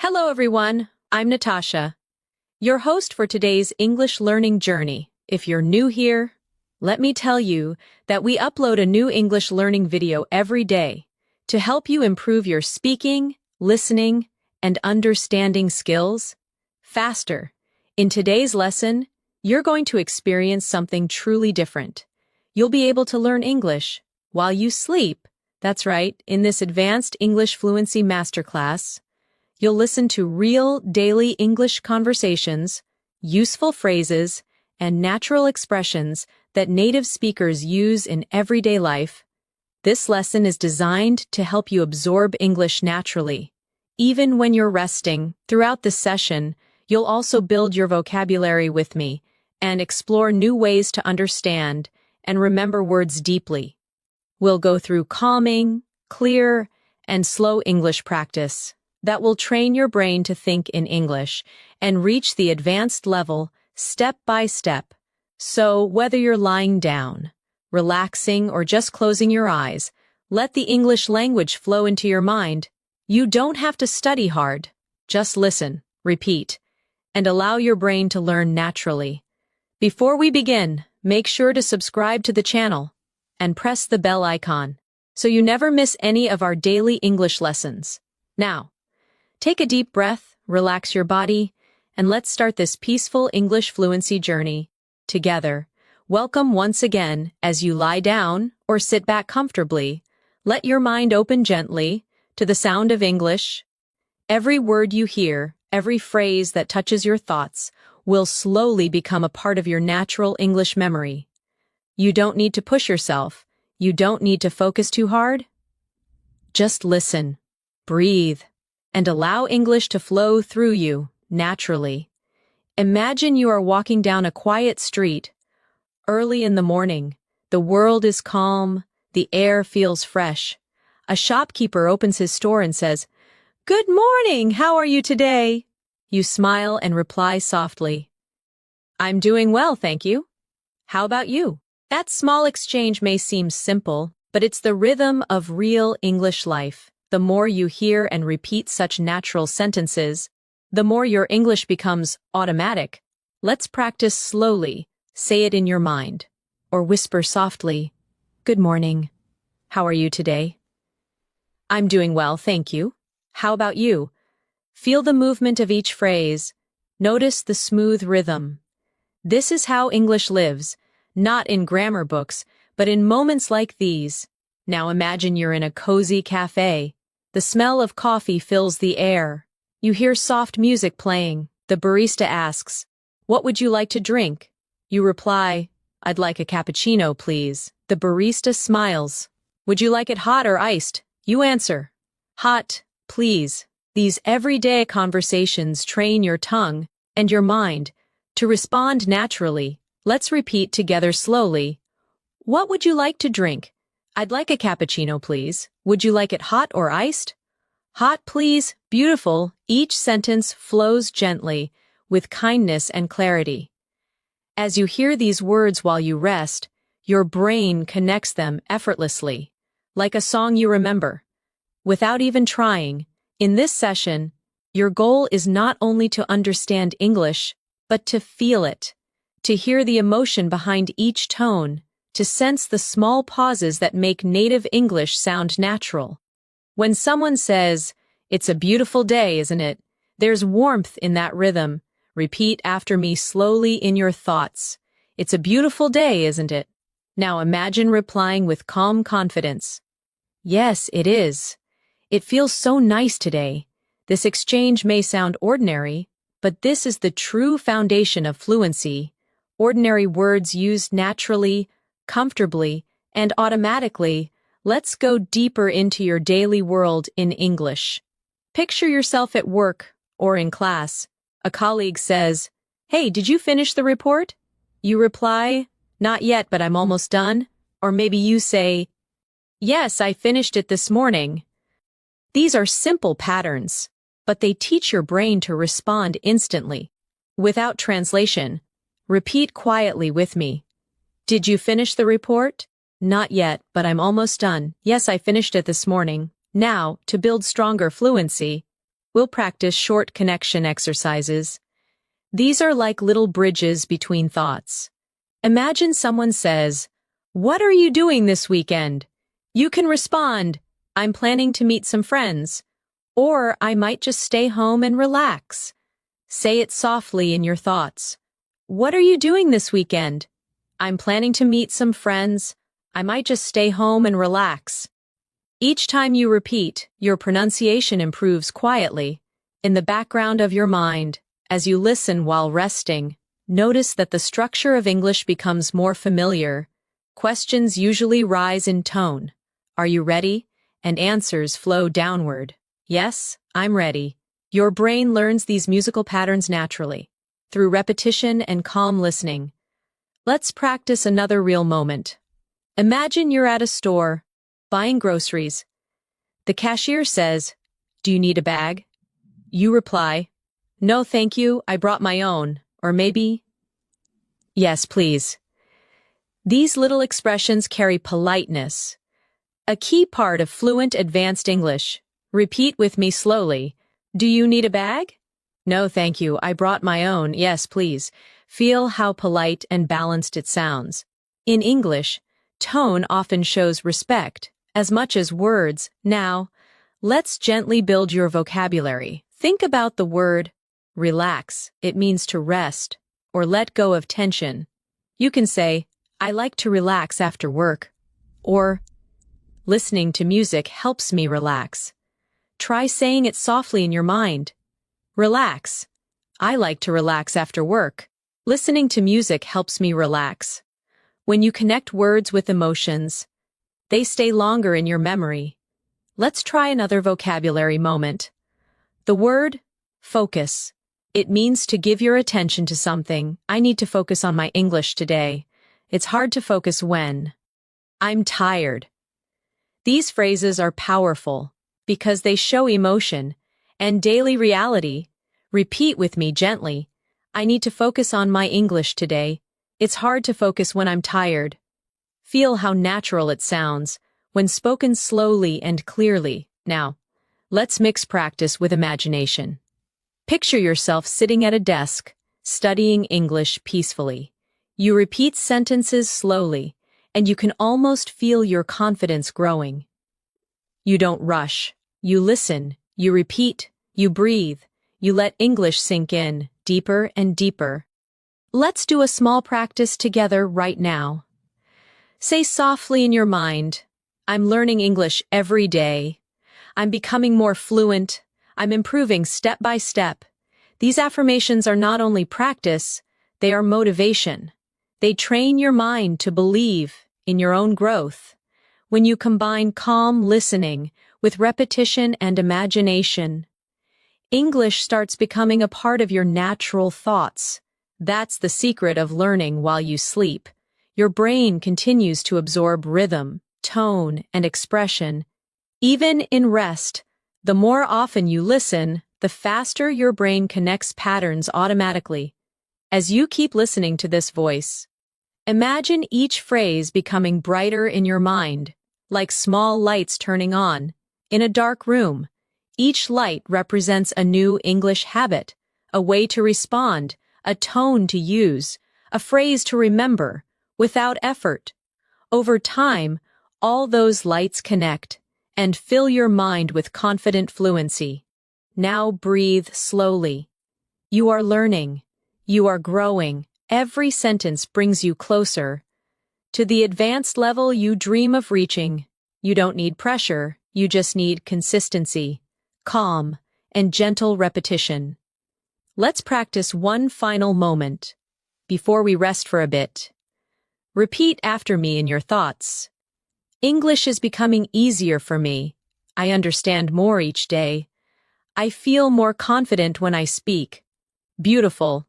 Hello, everyone. I'm Natasha, your host for today's English learning journey. If you're new here, let me tell you that we upload a new English learning video every day to help you improve your speaking, listening, and understanding skills faster. In today's lesson, you're going to experience something truly different. You'll be able to learn English while you sleep. That's right, in this advanced English fluency masterclass, you'll listen to real daily English conversations, useful phrases, and natural expressions that native speakers use in everyday life. This lesson is designed to help you absorb English naturally. Even when you're resting, throughout this session, you'll also build your vocabulary with me and explore new ways to understand and remember words deeply. We'll go through calming, clear, and slow English practice that will train your brain to think in English and reach the advanced level step by step. So, whether you're lying down, relaxing, or just closing your eyes, let the English language flow into your mind. You don't have to study hard. Just listen, repeat, and allow your brain to learn naturally. Before we begin, make sure to subscribe to the channel and press the bell icon so you never miss any of our daily English lessons. Now, take a deep breath, relax your body, and let's start this peaceful English fluency journey together. Welcome once again as you lie down or sit back comfortably. Let your mind open gently to the sound of English. Every word you hear, every phrase that touches your thoughts, will slowly become a part of your natural English memory. You don't need to push yourself. You don't need to focus too hard. Just listen, breathe, and allow English to flow through you naturally. Imagine you are walking down a quiet street. Early in the morning, the world is calm, the air feels fresh. A shopkeeper opens his store and says, "Good morning, how are you today?" You smile and reply softly, "I'm doing well, thank you. How about you?" That small exchange may seem simple, but it's the rhythm of real English life. The more you hear and repeat such natural sentences, the more your English becomes automatic. Let's practice slowly. Say it in your mind, or whisper softly, "Good morning. How are you today?" "I'm doing well, thank you. How about you?" Feel the movement of each phrase. Notice the smooth rhythm. This is how English lives, not in grammar books, but in moments like these. Now imagine you're in a cozy cafe. The smell of coffee fills the air. You hear soft music playing. The barista asks, "What would you like to drink?" You reply, "I'd like a cappuccino, please." The barista smiles. "Would you like it hot or iced?" You answer, "Hot, please." These everyday conversations train your tongue and your mind to respond naturally. Let's repeat together slowly. "What would you like to drink?" "I'd like a cappuccino, please." "Would you like it hot or iced?" "Hot, please." Beautiful. Each sentence flows gently, with kindness and clarity. As you hear these words while you rest, your brain connects them effortlessly, like a song you remember. Without even trying, in this session, your goal is not only to understand English, but to feel it, to hear the emotion behind each tone, to sense the small pauses that make native English sound natural. When someone says, "It's a beautiful day, isn't it?" there's warmth in that rhythm. Repeat after me slowly in your thoughts. "It's a beautiful day, isn't it?" Now imagine replying with calm confidence. "Yes, it is. It feels so nice today." This exchange may sound ordinary, but this is the true foundation of fluency. Ordinary words used naturally, comfortably, and automatically. Let's go deeper into your daily world in English. Picture yourself at work or in class. A colleague says, "Hey, did you finish the report?" You reply, "Not yet, but I'm almost done." Or maybe you say, "Yes, I finished it this morning." These are simple patterns, but they teach your brain to respond instantly. Without translation, repeat quietly with me. "Did you finish the report?" "Not yet, but I'm almost done." "Yes, I finished it this morning." Now, to build stronger fluency, we'll practice short connection exercises. These are like little bridges between thoughts. Imagine someone says, "What are you doing this weekend?" You can respond, "I'm planning to meet some friends," or "I might just stay home and relax." Say it softly in your thoughts. "What are you doing this weekend?" "I'm planning to meet some friends. I might just stay home and relax." Each time you repeat, your pronunciation improves quietly, in the background of your mind. As you listen while resting, notice that the structure of English becomes more familiar. Questions usually rise in tone. "Are you ready?" And answers flow downward. "Yes, I'm ready." Your brain learns these musical patterns naturally, through repetition and calm listening. Let's practice another real moment. Imagine you're at a store, buying groceries. The cashier says, "Do you need a bag?" You reply, "No, thank you, I brought my own." Or maybe, "Yes, please." These little expressions carry politeness, a key part of fluent advanced English. Repeat with me slowly. "Do you need a bag?" "No, thank you, I brought my own." "Yes, please." Feel how polite and balanced it sounds. In English, tone often shows respect, as much as words. Now, let's gently build your vocabulary. Think about the word relax. It means to rest or let go of tension. You can say, "I like to relax after work," or "Listening to music helps me relax." Try saying it softly in your mind. Relax. "I like to relax after work." Listening to music helps me relax. When you connect words with emotions, they stay longer in your memory. Let's try another vocabulary moment. The word focus. It means to give your attention to something. "I need to focus on my English today. It's hard to focus when I'm tired." These phrases are powerful because they show emotion and daily reality. Repeat with me gently. "I need to focus on my English today. It's hard to focus when I'm tired." Feel how natural it sounds when spoken slowly and clearly. Now, let's mix practice with imagination. Picture yourself sitting at a desk, studying English peacefully. You repeat sentences slowly, and you can almost feel your confidence growing. You don't rush. You listen, you repeat, you breathe, you let English sink in, deeper and deeper. Let's do a small practice together right now. Say softly in your mind, "I'm learning English every day. I'm becoming more fluent. I'm improving step by step." These affirmations are not only practice, they are motivation. They train your mind to believe in your own growth. When you combine calm listening with repetition and imagination, English starts becoming a part of your natural thoughts. That's the secret of learning while you sleep. Your brain continues to absorb rhythm, tone, and expression. Even in rest, the more often you listen, the faster your brain connects patterns automatically. As you keep listening to this voice, imagine each phrase becoming brighter in your mind, like small lights turning on. In a dark room, each light represents a new English habit, a way to respond, a tone to use, a phrase to remember, without effort. Over time, all those lights connect and fill your mind with confident fluency. Now breathe slowly. You are learning. You are growing. Every sentence brings you closer to the advanced level you dream of reaching. You don't need pressure. You just need consistency, calm, and gentle repetition. Let's practice one final moment before we rest for a bit. Repeat after me in your thoughts. "English is becoming easier for me. I understand more each day. I feel more confident when I speak." Beautiful.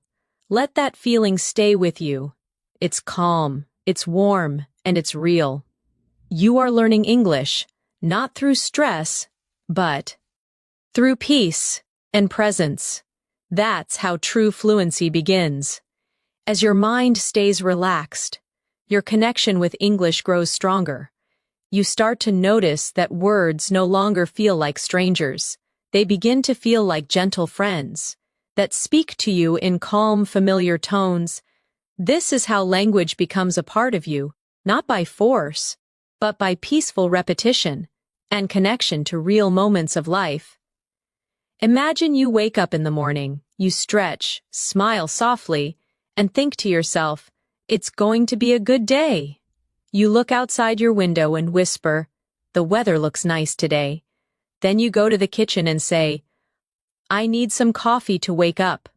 Let that feeling stay with you. It's calm, it's warm, and it's real. You are learning English, not through stress, but through peace and presence. That's how true fluency begins. As your mind stays relaxed, your connection with English grows stronger. You start to notice that words no longer feel like strangers. They begin to feel like gentle friends that speak to you in calm, familiar tones. This is how language becomes a part of you, not by force, but by peaceful repetition and connection to real moments of life. Imagine you wake up in the morning, you stretch, smile softly, and think to yourself, "It's going to be a good day." You look outside your window and whisper, "The weather looks nice today." Then you go to the kitchen and say, "I need some coffee to wake up."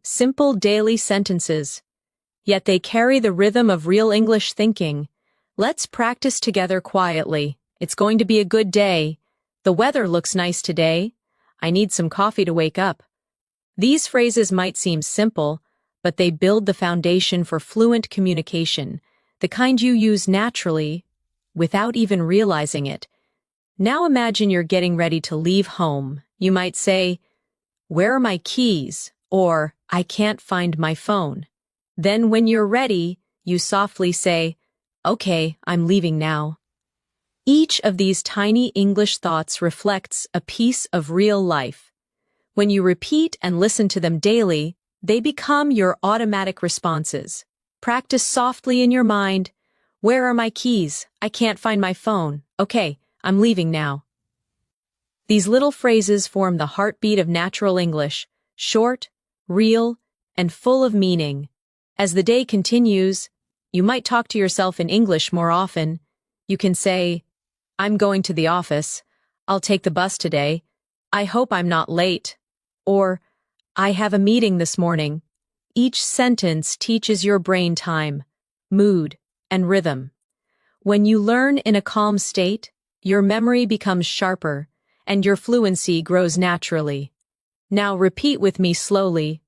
Simple daily sentences, yet they carry the rhythm of real English thinking. Let's practice together quietly. It's going to be a good day. The weather looks nice today. I need some coffee to wake up. These phrases might seem simple, but they build the foundation for fluent communication, the kind you use naturally, without even realizing it. Now imagine you're getting ready to leave home. You might say, "Where are my keys?" or "I can't find my phone." Then when you're ready, you softly say, "Okay, I'm leaving now." Each of these tiny English thoughts reflects a piece of real life. When you repeat and listen to them daily, they become your automatic responses. Practice softly in your mind. "Where are my keys? I can't find my phone. Okay, I'm leaving now." These little phrases form the heartbeat of natural English, short, real, and full of meaning. As the day continues, you might talk to yourself in English more often. You can say, "I'm going to the office. I'll take the bus today. I hope I'm not late." Or, "I have a meeting this morning." Each sentence teaches your brain time, mood, and rhythm. When you learn in a calm state, your memory becomes sharper, and your fluency grows naturally. Now repeat with me slowly.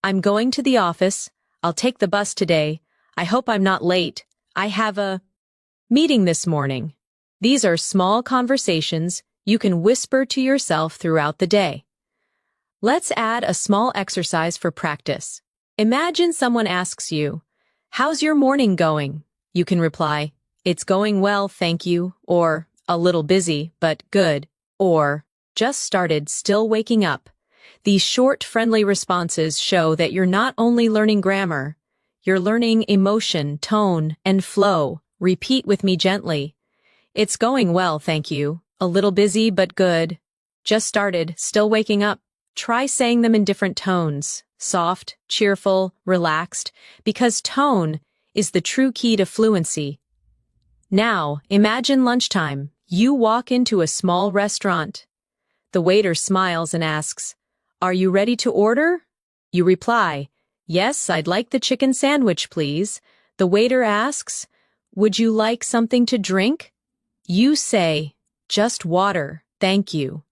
"I'm going to the office. I'll take the bus today. I hope I'm not late. I have a meeting this morning." These are small conversations you can whisper to yourself throughout the day. Let's add a small exercise for practice. Imagine someone asks you, "How's your morning going?" You can reply, "It's going well, thank you," or "A little busy, but good," or "Just started, still waking up." These short, friendly responses show that you're not only learning grammar, you're learning emotion, tone, and flow. Repeat with me gently. "It's going well, thank you. A little busy, but good. Just started, still waking up." Try saying them in different tones, soft, cheerful, relaxed, because tone is the true key to fluency. Now, imagine lunchtime. You walk into a small restaurant. The waiter smiles and asks, "Are you ready to order?" You reply, "Yes, I'd like the chicken sandwich, please." The waiter asks, "Would you like something to drink?" You say, "Just water, thank you."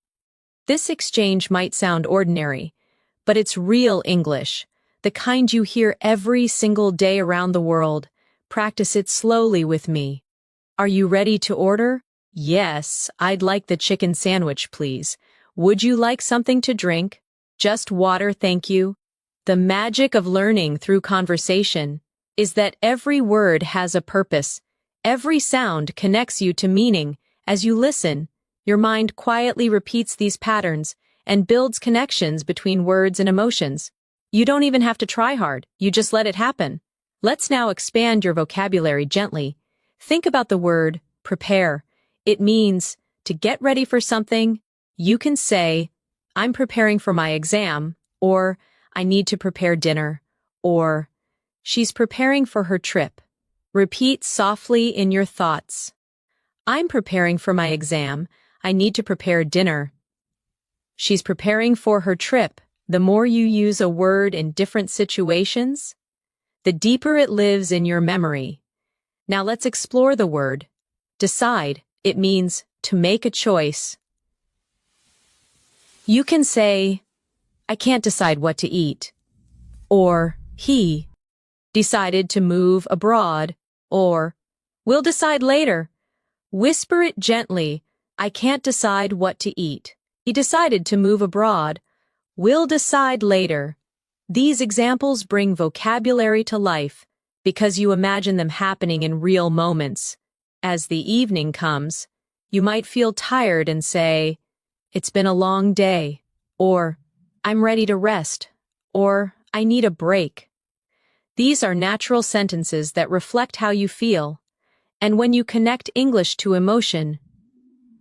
This exchange might sound ordinary, but it's real English, the kind you hear every single day around the world. Practice it slowly with me. "Are you ready to order?" "Yes, I'd like the chicken sandwich, please." "Would you like something to drink?" "Just water, thank you." The magic of learning through conversation is that every word has a purpose. Every sound connects you to meaning. As you listen, your mind quietly repeats these patterns and builds connections between words and emotions. You don't even have to try hard, you just let it happen. Let's now expand your vocabulary gently. Think about the word prepare. It means to get ready for something. You can say, "I'm preparing for my exam," or "I need to prepare dinner," or "She's preparing for her trip." Repeat softly in your thoughts. "I'm preparing for my exam. I need to prepare dinner." She's preparing for her trip. The more you use a word in different situations, the deeper it lives in your memory. Now let's explore the word. Decide. It means to make a choice. You can say, "I can't decide what to eat," or "He decided to move abroad," or "We'll decide later." Whisper it gently. "I can't decide what to eat. He decided to move abroad. We'll decide later." These examples bring vocabulary to life because you imagine them happening in real moments. As the evening comes, you might feel tired and say, It's been a long day, or I'm ready to rest, or I need a break. These are natural sentences that reflect how you feel, and when you connect English to emotion,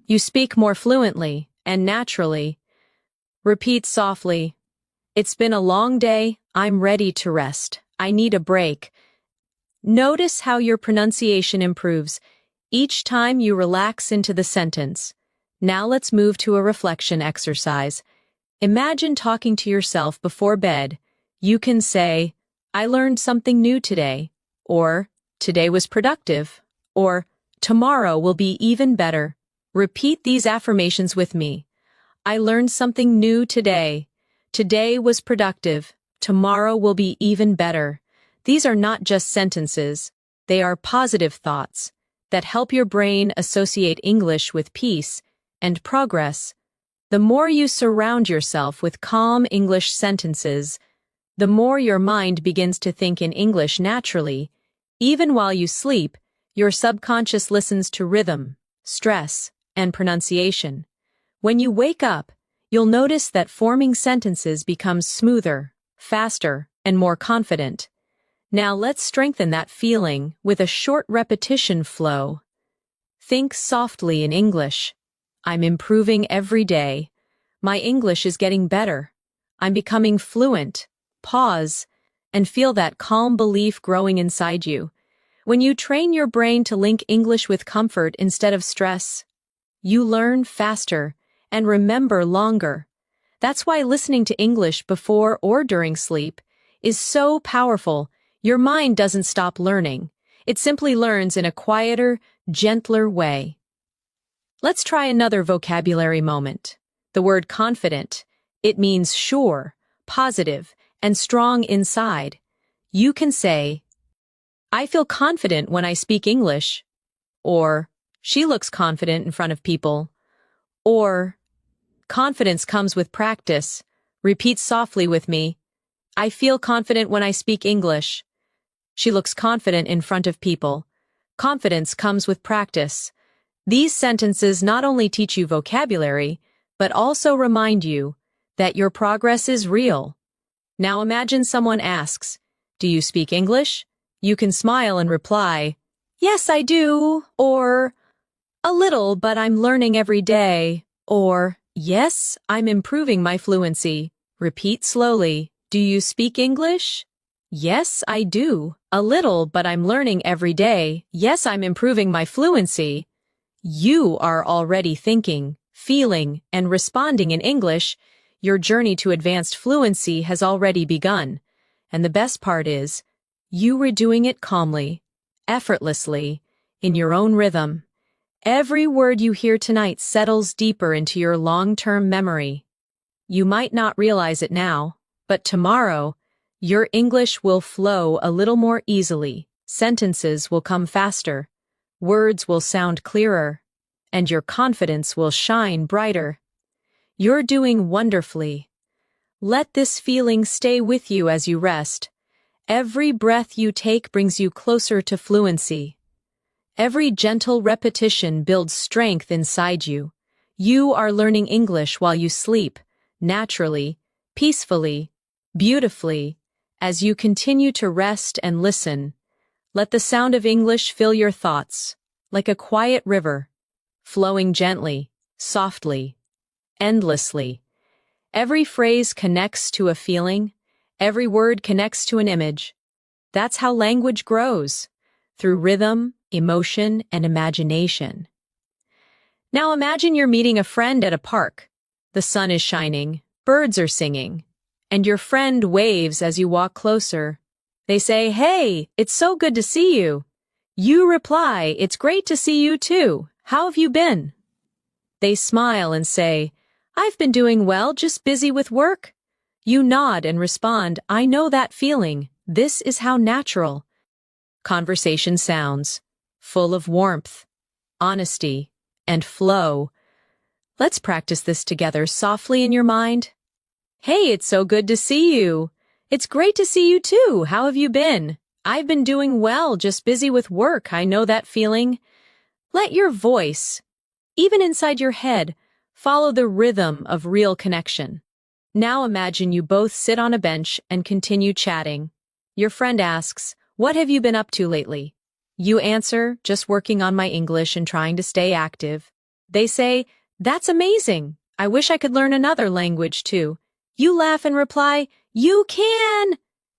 you speak more fluently and naturally. Repeat softly. It's been a long day, I'm ready to rest. I need a break. Notice how your pronunciation improves each time you relax into the sentence. Now let's move to a reflection exercise. Imagine talking to yourself before bed. You can say, I learned something new today, or today was productive, or tomorrow will be even better. Repeat these affirmations with me. I learned something new today. Today was productive. Tomorrow will be even better. These are not just sentences. They are positive thoughts that help your brain associate English with peace and progress. The more you surround yourself with calm English sentences, the more your mind begins to think in English naturally. Even while you sleep, your subconscious listens to rhythm, stress, and pronunciation. When you wake up, you'll notice that forming sentences becomes smoother, faster, and more confident. Now let's strengthen that feeling with a short repetition flow. Think softly in English. I'm improving every day. My English is getting better. I'm becoming fluent. Pause, and feel that calm belief growing inside you. When you train your brain to link English with comfort instead of stress, you learn faster and remember longer. That's why listening to English before or during sleep is so powerful. Your mind doesn't stop learning. It simply learns in a quieter, gentler way. Let's try another vocabulary moment. The word confident. It means sure, positive, and strong inside. You can say, I feel confident when I speak English, or she looks confident in front of people, or confidence comes with practice. Repeat softly with me. I feel confident when I speak English. She looks confident in front of people. Confidence comes with practice. These sentences not only teach you vocabulary, but also remind you that your progress is real. Now imagine someone asks, do you speak English? You can smile and reply, yes, I do, or a little, but I'm learning every day, or yes, I'm improving my fluency. Repeat slowly. Do you speak English? Yes, I do. A little, but I'm learning every day. Yes, I'm improving my fluency. You are already thinking, feeling, and responding in English. Your journey to advanced fluency has already begun. And the best part is, you were doing it calmly, effortlessly, in your own rhythm. Every word you hear tonight settles deeper into your long-term memory. You might not realize it now, but tomorrow, your English will flow a little more easily, sentences will come faster, words will sound clearer, and your confidence will shine brighter. You're doing wonderfully. Let this feeling stay with you as you rest. Every breath you take brings you closer to fluency. Every gentle repetition builds strength inside you. You are learning English while you sleep, naturally, peacefully, beautifully. As you continue to rest and listen, let the sound of English fill your thoughts, like a quiet river, flowing gently, softly, endlessly. Every phrase connects to a feeling, every word connects to an image. That's how language grows, through rhythm, emotion, and imagination. Now imagine you're meeting a friend at a park. The sun is shining, birds are singing, and your friend waves as you walk closer. They say, hey, it's so good to see you. You reply, it's great to see you too. How have you been? They smile and say, I've been doing well, just busy with work. You nod and respond, I know that feeling. This is how natural conversation sounds, full of warmth, honesty, and flow. Let's practice this together softly in your mind. Hey, it's so good to see you. It's great to see you too. How have you been? I've been doing well, just busy with work. I know that feeling. Let your voice, even inside your head, Follow the rhythm of real connection. Now imagine you both sit on a bench and continue chatting. Your friend asks, "What have you been up to lately?" You answer, "Just working on my English and trying to stay active." They say, "That's amazing. I wish I could learn another language too." You laugh and reply, "You can!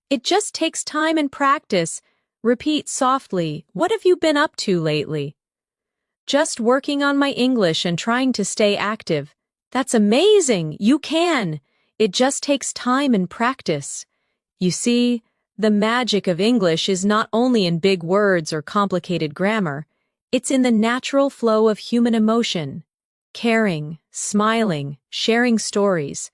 It just takes time and practice." Repeat softly, "What have you been up to lately?" "Just working on my English and trying to stay active." "That's amazing. You can. It just takes time and practice." You see, the magic of English is not only in big words or complicated grammar, it's in the natural flow of human emotion. Caring, smiling, sharing stories.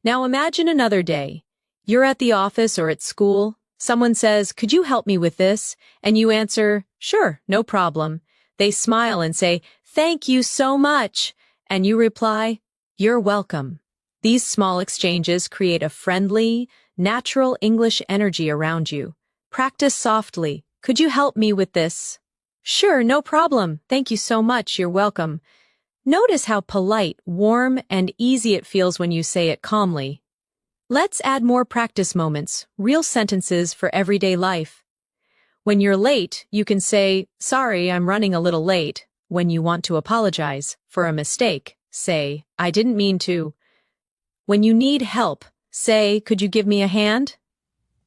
Now imagine another day. You're at the office or at school. Someone says, "Could you help me with this?" And you answer, "Sure, no problem." They smile and say, "Thank you so much." And you reply, "You're welcome." These small exchanges create a friendly, natural English energy around you. Practice softly. "Could you help me with this?" "Sure, no problem. Thank you so much. You're welcome." Notice how polite, warm, and easy it feels when you say it calmly. Let's add more practice moments, real sentences for everyday life. When you're late, you can say, "Sorry, I'm running a little late." When you want to apologize for a mistake, say, "I didn't mean to." When you need help, say, "Could you give me a hand?"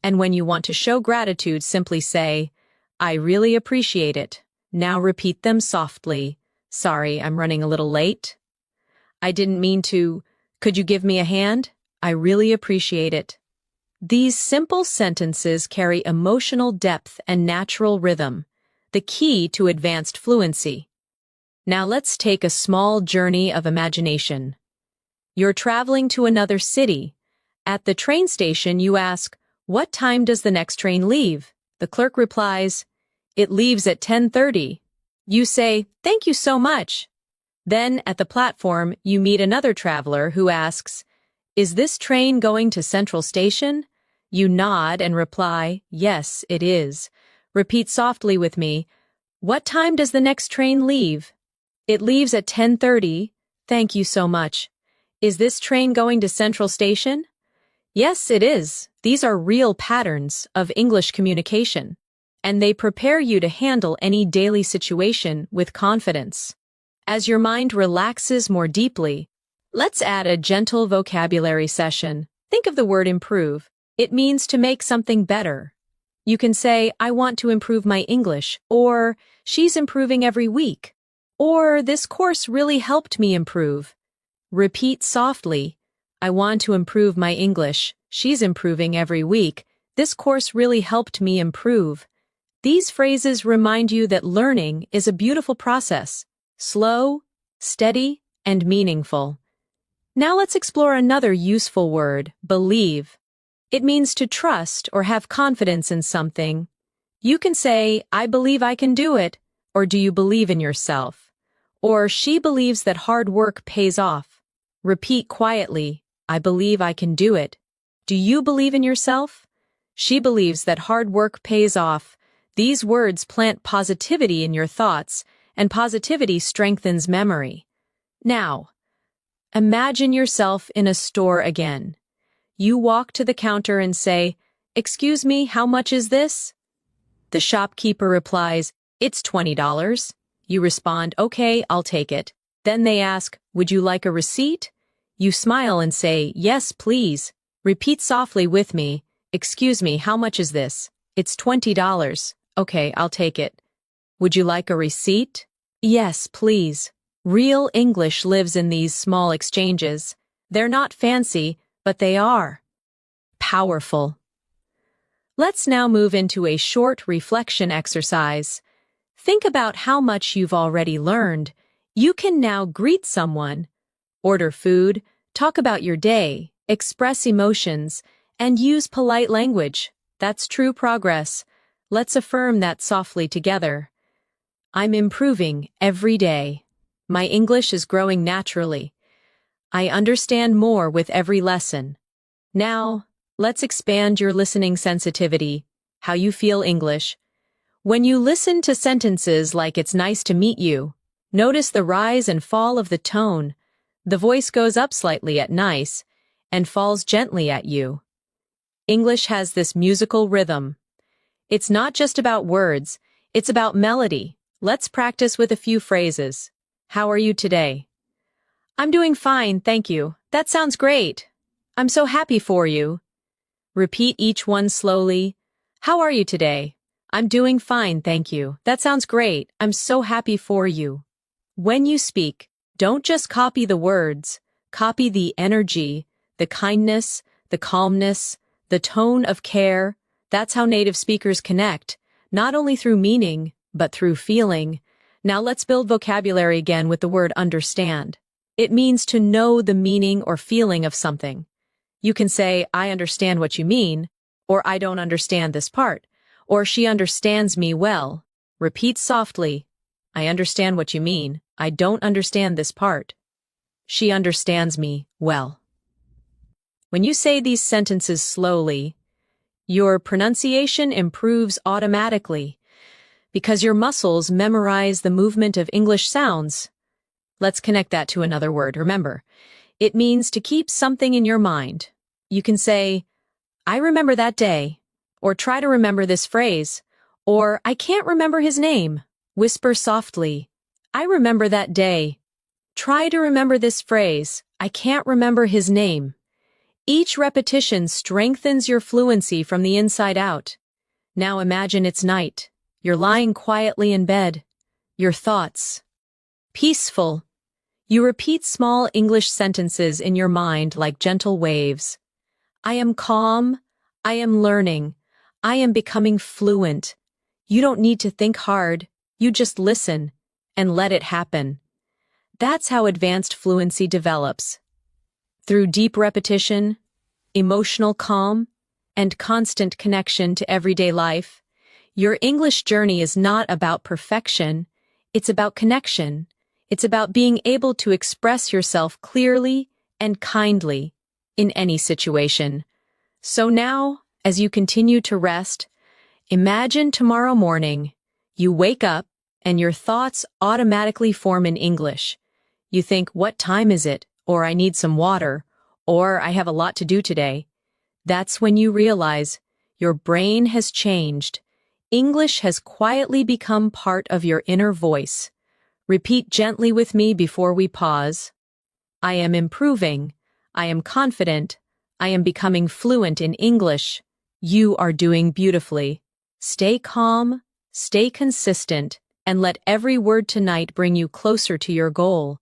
And when you want to show gratitude, simply say, "I really appreciate it." Now repeat them softly. "Sorry, I'm running a little late." "I didn't mean to." "Could you give me a hand?" "I really appreciate it." These simple sentences carry emotional depth and natural rhythm, the key to advanced fluency. Now let's take a small journey of imagination. You're traveling to another city. At the train station, you ask, "What time does the next train leave?" The clerk replies, "It leaves at 10:30. You say, "Thank you so much." Then, at the platform, you meet another traveler who asks, "Is this train going to Central Station?" You nod and reply, "Yes, it is." Repeat softly with me, "What time does the next train leave?" "It leaves at 10:30. Thank you so much." "Is this train going to Central Station?" "Yes, it is." These are real patterns of English communication, and they prepare you to handle any daily situation with confidence. As your mind relaxes more deeply, let's add a gentle vocabulary session. Think of the word improve. It means to make something better. You can say, "I want to improve my English," or "She's improving every week," or "This course really helped me improve." Repeat softly, "I want to improve my English. She's improving every week. This course really helped me improve." These phrases remind you that learning is a beautiful process, slow, steady, and meaningful. Now let's explore another useful word, believe. It means to trust or have confidence in something. You can say, "I believe I can do it," or "Do you believe in yourself?" Or "She believes that hard work pays off." Repeat quietly, "I believe I can do it." "Do you believe in yourself?" "She believes that hard work pays off." These words plant positivity in your thoughts, and positivity strengthens memory. Now, imagine yourself in a store again. You walk to the counter and say, "Excuse me, how much is this?" The shopkeeper replies, "It's $20. You respond, "Okay, I'll take it." Then they ask, "Would you like a receipt?" You smile and say, "Yes, please." Repeat softly with me, "Excuse me, how much is this?" "It's $20. Okay, I'll take it." "Would you like a receipt?" "Yes, please." Real English lives in these small exchanges. They're not fancy, but they are powerful. Let's now move into a short reflection exercise. Think about how much you've already learned. You can now greet someone, order food, talk about your day, express emotions, and use polite language. That's true progress. Let's affirm that softly together. I'm improving every day. My English is growing naturally. I understand more with every lesson. Now, let's expand your listening sensitivity, how you feel English. When you listen to sentences like "It's nice to meet you," notice the rise and fall of the tone. The voice goes up slightly at nice and falls gently at you. English has this musical rhythm. It's not just about words, it's about melody. Let's practice with a few phrases. How are you today? I'm doing fine, thank you. That sounds great. I'm so happy for you. Repeat each one slowly. How are you today? I'm doing fine, thank you. That sounds great. I'm so happy for you. When you speak, don't just copy the words. Copy the energy, the kindness, the calmness, the tone of care. That's how native speakers connect, not only through meaning, but through feeling. Now let's build vocabulary again with the word understand. It means to know the meaning or feeling of something. You can say, I understand what you mean, or I don't understand this part, or she understands me well. Repeat softly. I understand what you mean. I don't understand this part. She understands me well. When you say these sentences slowly, your pronunciation improves automatically because your muscles memorize the movement of English sounds. Let's connect that to another word. Remember, it means to keep something in your mind. You can say, I remember that day, or try to remember this phrase, or I can't remember his name. Whisper softly, I remember that day. Try to remember this phrase, I can't remember his name. Each repetition strengthens your fluency from the inside out. Now imagine it's night. You're lying quietly in bed. Your thoughts. Peaceful. You repeat small English sentences in your mind like gentle waves. I am calm. I am learning. I am becoming fluent. You don't need to think hard. You just listen and let it happen. That's how advanced fluency develops. Through deep repetition, emotional calm, and constant connection to everyday life, your English journey is not about perfection, it's about connection. It's about being able to express yourself clearly and kindly in any situation. So now, as you continue to rest, imagine tomorrow morning, you wake up and your thoughts automatically form in English. You think, what time is it? Or I need some water. Or I have a lot to do today. That's when you realize your brain has changed. English has quietly become part of your inner voice. Repeat gently with me before we pause. I am improving. I am confident. I am becoming fluent in English. You are doing beautifully. Stay calm, stay consistent, and let every word tonight bring you closer to your goal.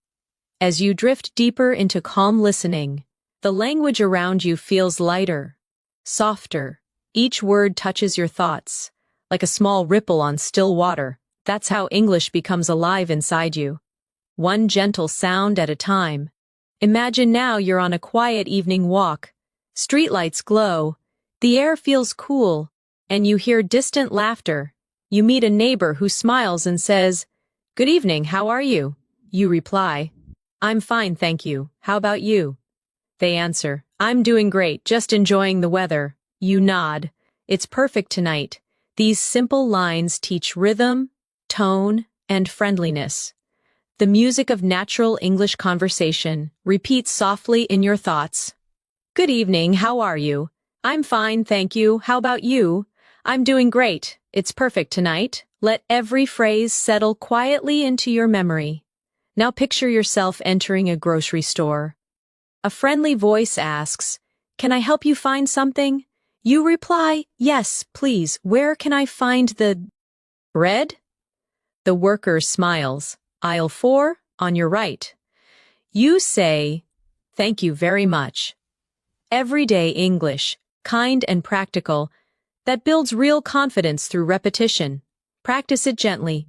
As you drift deeper into calm listening, the language around you feels lighter, softer. Each word touches your thoughts, like a small ripple on still water. That's how English becomes alive inside you. One gentle sound at a time. Imagine now you're on a quiet evening walk. Streetlights glow, the air feels cool, and you hear distant laughter. You meet a neighbor who smiles and says, Good evening, how are you? You reply, I'm fine, thank you. How about you? They answer, I'm doing great, just enjoying the weather. You nod. It's perfect tonight. These simple lines teach rhythm, tone, and friendliness. The music of natural English conversation. Repeat softly in your thoughts. Good evening, how are you? I'm fine, thank you. How about you? I'm doing great. It's perfect tonight. Let every phrase settle quietly into your memory. Now picture yourself entering a grocery store. A friendly voice asks, Can I help you find something? You reply, Yes, please. Where can I find the bread? The worker smiles. Aisle 4, on your right. You say, Thank you very much. Everyday English, kind and practical, that builds real confidence through repetition. Practice it gently.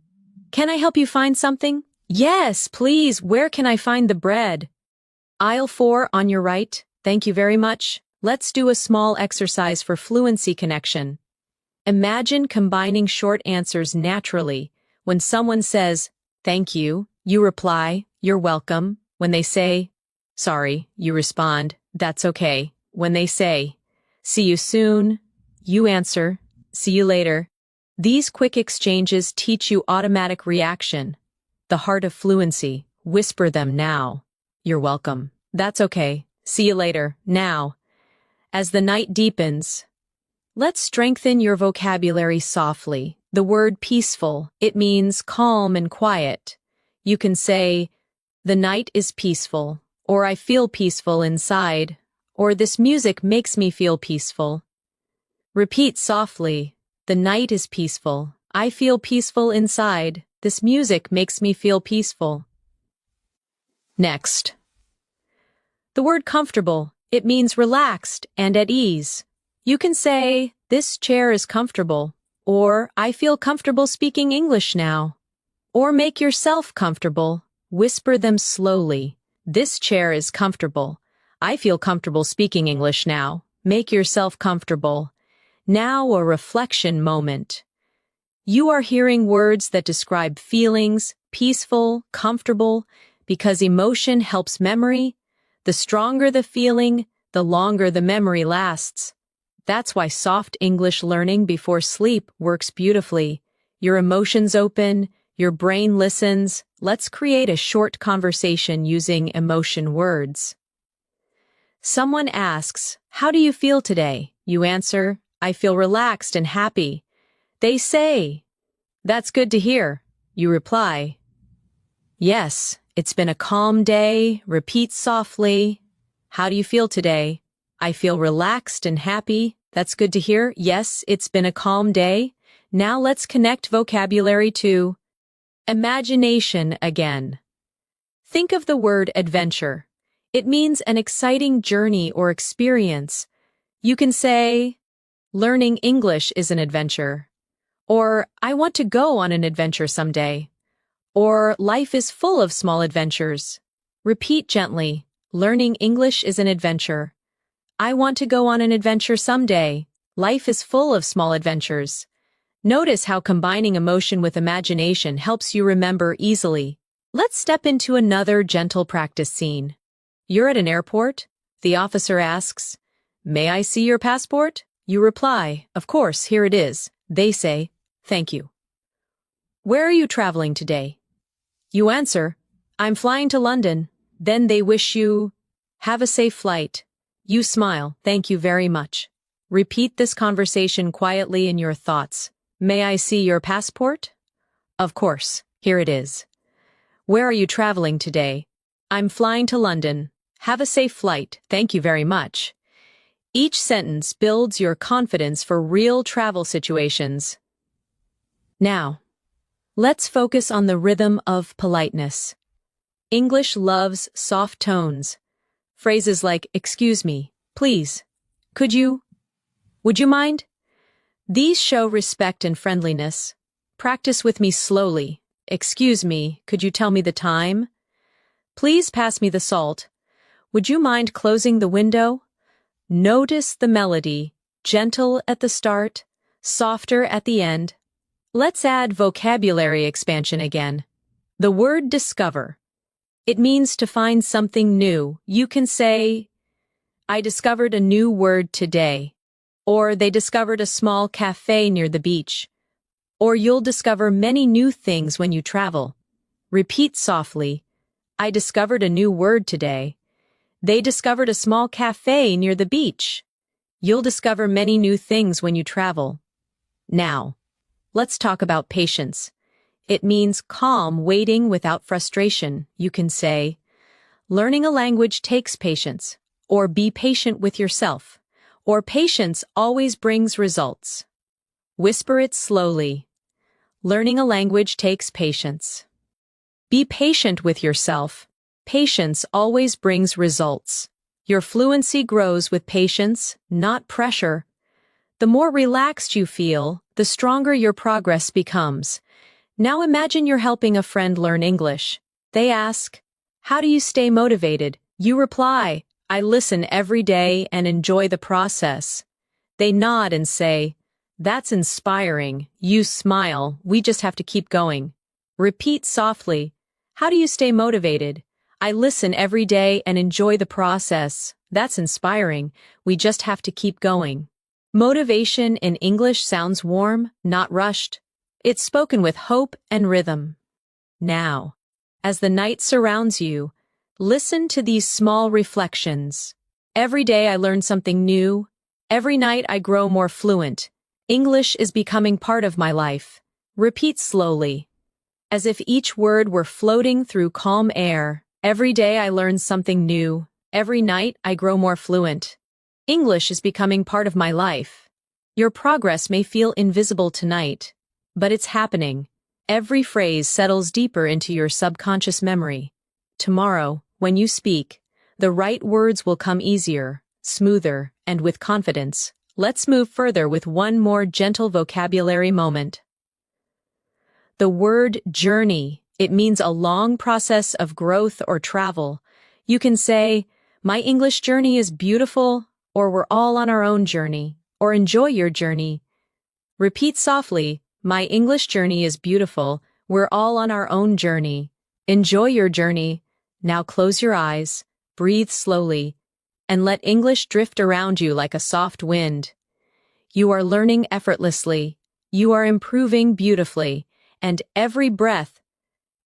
Can I help you find something? Yes, please. Where can I find the bread? Aisle 4, on your right. Thank you very much. Let's do a small exercise for fluency connection. Imagine combining short answers naturally. When someone says, Thank you, you reply, You're welcome. When they say, Sorry, you respond, That's okay. When they say, See you soon, you answer, See you later. These quick exchanges teach you automatic reaction. The heart of fluency. Whisper them now. You're welcome. That's okay. See you later. Now, as the night deepens, let's strengthen your vocabulary softly. The word peaceful, it means calm and quiet. You can say, the night is peaceful, or I feel peaceful inside, or this music makes me feel peaceful. Repeat softly, the night is peaceful. I feel peaceful inside. This music makes me feel peaceful. Next. The word comfortable, it means relaxed and at ease. You can say, this chair is comfortable, or I feel comfortable speaking English now. Or make yourself comfortable. Whisper them slowly. This chair is comfortable. I feel comfortable speaking English now. Make yourself comfortable. Now a reflection moment. You are hearing words that describe feelings, peaceful, comfortable, because emotion helps memory. The stronger the feeling, the longer the memory lasts. That's why soft English learning before sleep works beautifully. Your emotions open, your brain listens. Let's create a short conversation using emotion words. Someone asks, how do you feel today? You answer, I feel relaxed and happy. They say, that's good to hear. You reply, yes, it's been a calm day. Repeat softly. How do you feel today? I feel relaxed and happy. That's good to hear. Yes, it's been a calm day. Now let's connect vocabulary to imagination again. Think of the word adventure. It means an exciting journey or experience. You can say, learning English is an adventure. Or, I want to go on an adventure someday. Or, life is full of small adventures. Repeat gently, learning English is an adventure. I want to go on an adventure someday. Life is full of small adventures. Notice how combining emotion with imagination helps you remember easily. Let's step into another gentle practice scene. You're at an airport. The officer asks, may I see your passport? You reply, of course, here it is. They say, thank you. Where are you traveling today? You answer, I'm flying to London. Then they wish you, have a safe flight. You smile, thank you very much. Repeat this conversation quietly in your thoughts. May I see your passport? Of course, here it is. Where are you traveling today? I'm flying to London. Have a safe flight, thank you very much. Each sentence builds your confidence for real travel situations. Now, let's focus on the rhythm of politeness. English loves soft tones. Phrases like, excuse me, please, could you, would you mind? These show respect and friendliness. Practice with me slowly. Excuse me, could you tell me the time? Please pass me the salt. Would you mind closing the window? Notice the melody, gentle at the start, softer at the end. Let's add vocabulary expansion again. The word discover. It means to find something new. You can say, I discovered a new word today. Or they discovered a small cafe near the beach. Or you'll discover many new things when you travel. Repeat softly, I discovered a new word today. They discovered a small cafe near the beach. You'll discover many new things when you travel. Now, let's talk about patience. It means calm waiting without frustration. You can say, learning a language takes patience, or be patient with yourself, or patience always brings results. Whisper it slowly. Learning a language takes patience. Be patient with yourself. Patience always brings results. Your fluency grows with patience, not pressure. The more relaxed you feel, the stronger your progress becomes. Now imagine you're helping a friend learn English. They ask, how do you stay motivated? You reply, I listen every day and enjoy the process. They nod and say, that's inspiring. You smile, we just have to keep going. Repeat softly, how do you stay motivated? I listen every day and enjoy the process. That's inspiring. We just have to keep going. Motivation in English sounds warm, not rushed. It's spoken with hope and rhythm. Now, as the night surrounds you, Listen to these small reflections. Every day I learn something new. Every night I grow more fluent. English is becoming part of my life. Repeat slowly, as if each word were floating through calm air. Every day I learn something new. Every night I grow more fluent. English is becoming part of my life. Your progress may feel invisible tonight, but it's happening. Every phrase settles deeper into your subconscious memory. Tomorrow, when you speak, the right words will come easier, smoother, and with confidence. Let's move further with one more gentle vocabulary moment. The word journey. It means a long process of growth or travel. You can say, "My English journey is beautiful," or "We're all on our own journey," or "Enjoy your journey." Repeat softly, "My English journey is beautiful. We're all on our own journey. Enjoy your journey." Now close your eyes, breathe slowly, and let English drift around you like a soft wind. You are learning effortlessly. You are improving beautifully, and every breath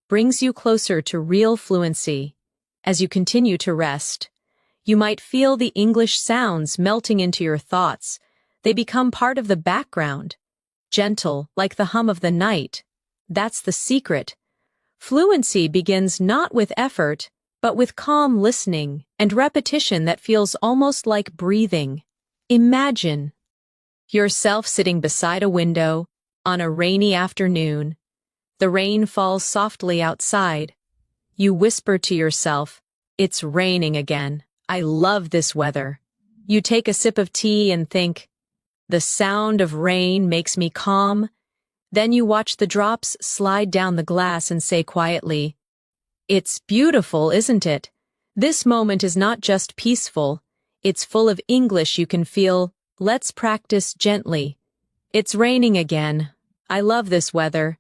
brings you closer to real fluency. As you continue to rest, you might feel the English sounds melting into your thoughts. They become part of the background, gentle, like the hum of the night. That's the secret. Fluency begins not with effort, but with calm listening and repetition that feels almost like breathing. Imagine yourself sitting beside a window on a rainy afternoon. The rain falls softly outside. You whisper to yourself, "It's raining again. I love this weather." You take a sip of tea and think, "The sound of rain makes me calm." Then you watch the drops slide down the glass and say quietly, "It's beautiful, isn't it?" This moment is not just peaceful, it's full of English you can feel. Let's practice gently. "It's raining again. I love this weather.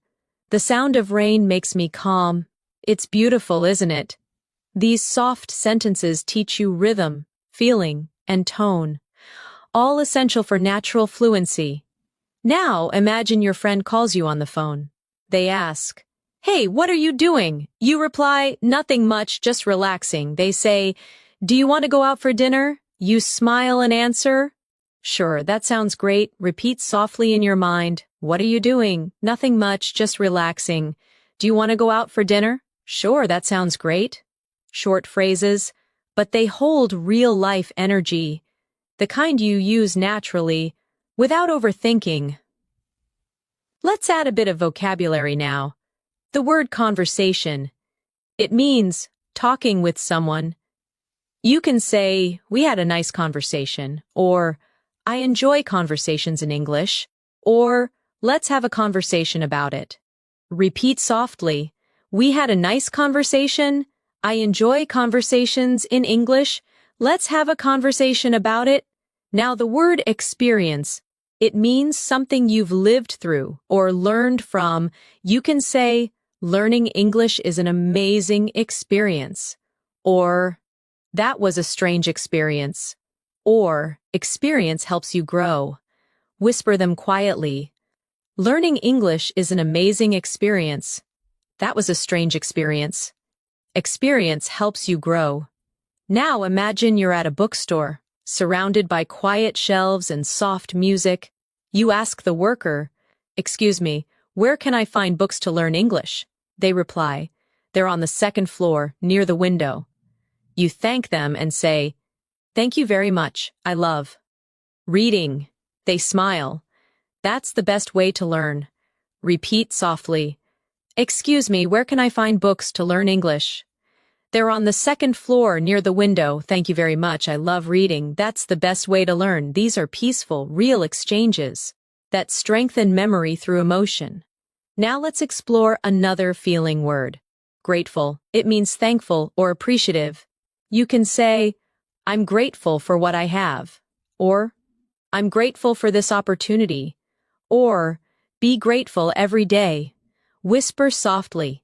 The sound of rain makes me calm. It's beautiful, isn't it?" These soft sentences teach you rhythm, feeling, and tone, all essential for natural fluency. Now imagine your friend calls you on the phone. They ask, "Hey, what are you doing?" You reply, "Nothing much, just relaxing." They say, "Do you want to go out for dinner?" You smile and answer, "Sure, that sounds great." Repeat softly in your mind, "What are you doing?" "Nothing much, just relaxing." "Do you want to go out for dinner?" "Sure, that sounds great." Short phrases, but they hold real-life energy, the kind you use naturally, without overthinking. Let's add a bit of vocabulary now. The word conversation. It means talking with someone. You can say, "We had a nice conversation," or "I enjoy conversations in English," or "Let's have a conversation about it." Repeat softly, "We had a nice conversation," "I enjoy conversations in English," "Let's have a conversation about it." Now the word experience. It means something you've lived through or learned from. You can say, "Learning English is an amazing experience," or "That was a strange experience," or "Experience helps you grow." Whisper them quietly. Learning English is an amazing experience. That was a strange experience. Experience helps you grow. Now imagine you're at a bookstore, surrounded by quiet shelves and soft music. You ask the worker, "Excuse me, where can I find books to learn English?" They reply, "They're on the second floor, near the window." You thank them and say, "Thank you very much, I love reading." They smile. That's the best way to learn. Repeat softly, "Excuse me, where can I find books to learn English?" "They're on the second floor near the window. Thank you very much. I love reading." That's the best way to learn. These are peaceful, real exchanges that strengthen memory through emotion. Now let's explore another feeling word. Grateful. It means thankful or appreciative. You can say, "I'm grateful for what I have," or "I'm grateful for this opportunity," or "Be grateful every day." Whisper softly,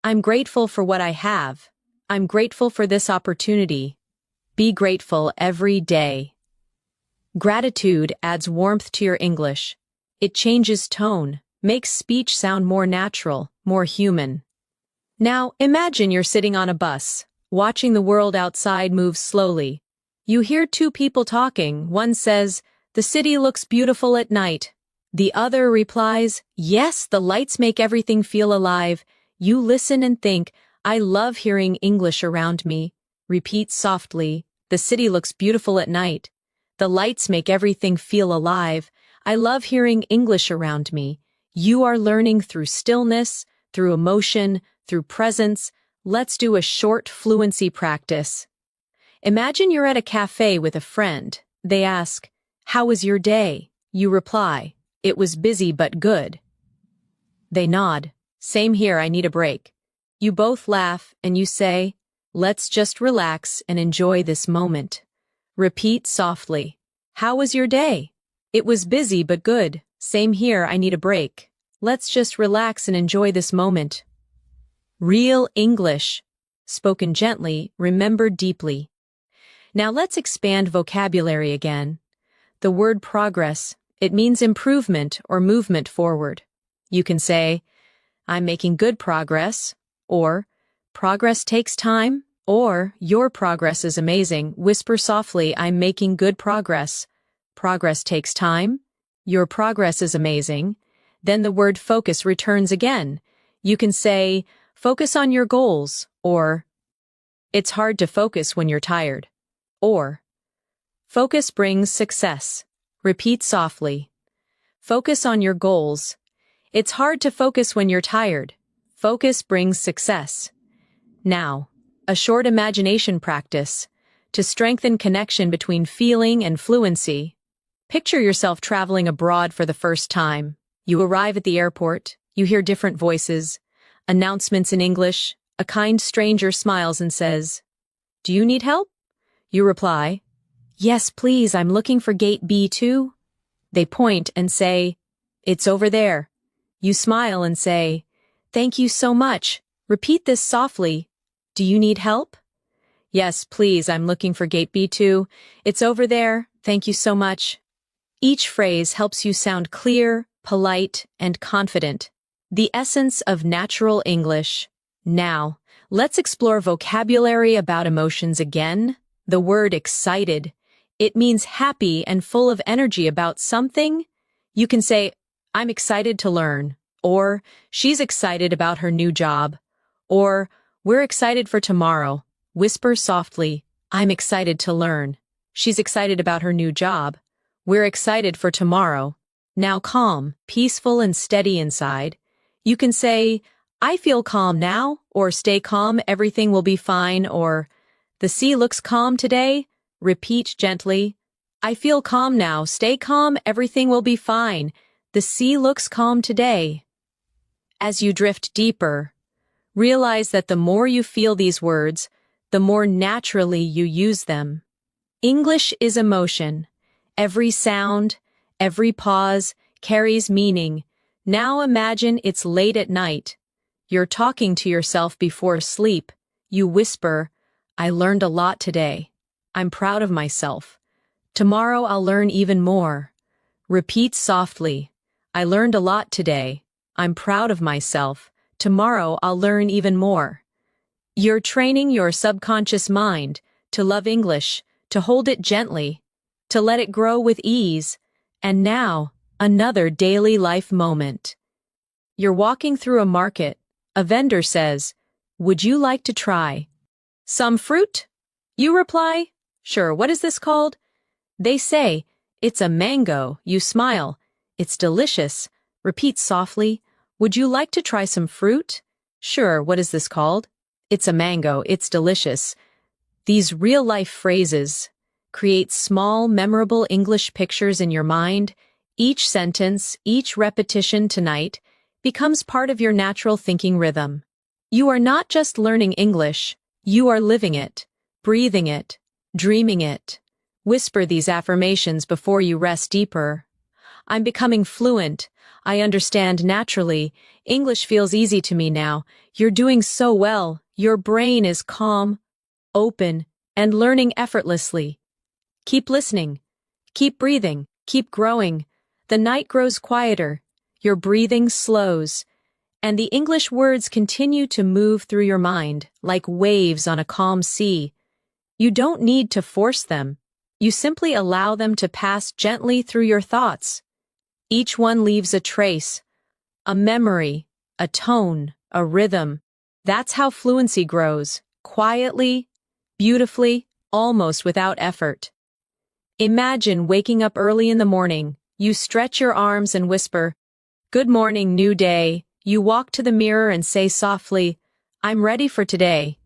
"I'm grateful for what I have. I'm grateful for this opportunity." Be grateful every day. Gratitude adds warmth to your English. It changes tone, makes speech sound more natural, more human. Now, imagine you're sitting on a bus, watching the world outside move slowly. You hear two people talking. One says, "The city looks beautiful at night." The other replies, "Yes, the lights make everything feel alive." You listen and think, "I love hearing English around me." Repeat softly, "The city looks beautiful at night. The lights make everything feel alive. I love hearing English around me." You are learning through stillness, through emotion, through presence. Let's do a short fluency practice. Imagine you're at a cafe with a friend. They ask, "How was your day?" You reply, "It was busy but good." They nod, "Same here, I need a break." You both laugh and you say, "Let's just relax and enjoy this moment." Repeat softly, "How was your day?" "It was busy but good." "Same here, I need a break." Let's just relax and enjoy this moment. Real English. Spoken gently, remembered deeply. Now let's expand vocabulary again. The word progress, it means improvement or movement forward. You can say, "I'm making good progress," or "Progress takes time," or "Your progress is amazing." Whisper softly, "I'm making good progress." Progress takes time. Your progress is amazing. Then the word focus returns again. You can say, "Focus on your goals," or "It's hard to focus when you're tired," or "Focus brings success." Repeat softly. Focus on your goals. It's hard to focus when you're tired. Focus brings success. Now, a short imagination practice to strengthen connection between feeling and fluency. Picture yourself traveling abroad for the first time. You arrive at the airport, you hear different voices, announcements in English. A kind stranger smiles and says, "Do you need help?" You reply, "Yes, please, I'm looking for gate B2. They point and say, "It's over there." You smile and say, "Thank you so much." Repeat this softly. "Do you need help?" "Yes, please, I'm looking for gate B2. It's over there. Thank you so much." Each phrase helps you sound clear, polite, and confident. The essence of natural English. Now, let's explore vocabulary about emotions again. The word excited. It means happy and full of energy about something. You can say, "I'm excited to learn," or "She's excited about her new job," or "We're excited for tomorrow." Whisper softly, "I'm excited to learn." "She's excited about her new job." "We're excited for tomorrow." Now calm, peaceful, and steady inside. You can say, "I feel calm now," or "Stay calm, everything will be fine," or "The sea looks calm today." Repeat gently, "I feel calm now, stay calm, everything will be fine. The sea looks calm today." As you drift deeper, realize that the more you feel these words, the more naturally you use them. English is emotion. Every sound, every pause carries meaning. Now imagine it's late at night. You're talking to yourself before sleep. You whisper, "I learned a lot today. I'm proud of myself. Tomorrow I'll learn even more." Repeat softly, "I learned a lot today. I'm proud of myself. Tomorrow I'll learn even more." You're training your subconscious mind to love English, to hold it gently, to let it grow with ease. And now, another daily life moment. You're walking through a market. A vendor says, "Would you like to try some fruit?" You reply, "Sure, what is this called?" They say, "It's a mango." You smile, "It's delicious." Repeat softly, "Would you like to try some fruit?" "Sure, what is this called?" "It's a mango. It's delicious." These real-life phrases create small, memorable English pictures in your mind. Each sentence, each repetition tonight becomes part of your natural thinking rhythm. You are not just learning English, you are living it, breathing it, dreaming it. Whisper these affirmations before you rest deeper. "I'm becoming fluent. I understand naturally. English feels easy to me now. You're doing so well. Your brain is calm, open, and learning effortlessly." Keep listening. Keep breathing. Keep growing. The night grows quieter. Your breathing slows. and the English words continue to move through your mind like waves on a calm sea. You don't need to force them. You simply allow them to pass gently through your thoughts. Each one leaves a trace, a memory, a tone, a rhythm. That's how fluency grows, quietly, beautifully, almost without effort. Imagine waking up early in the morning. You stretch your arms and whisper, "Good morning, new day." You walk to the mirror and say softly, "I'm ready for today."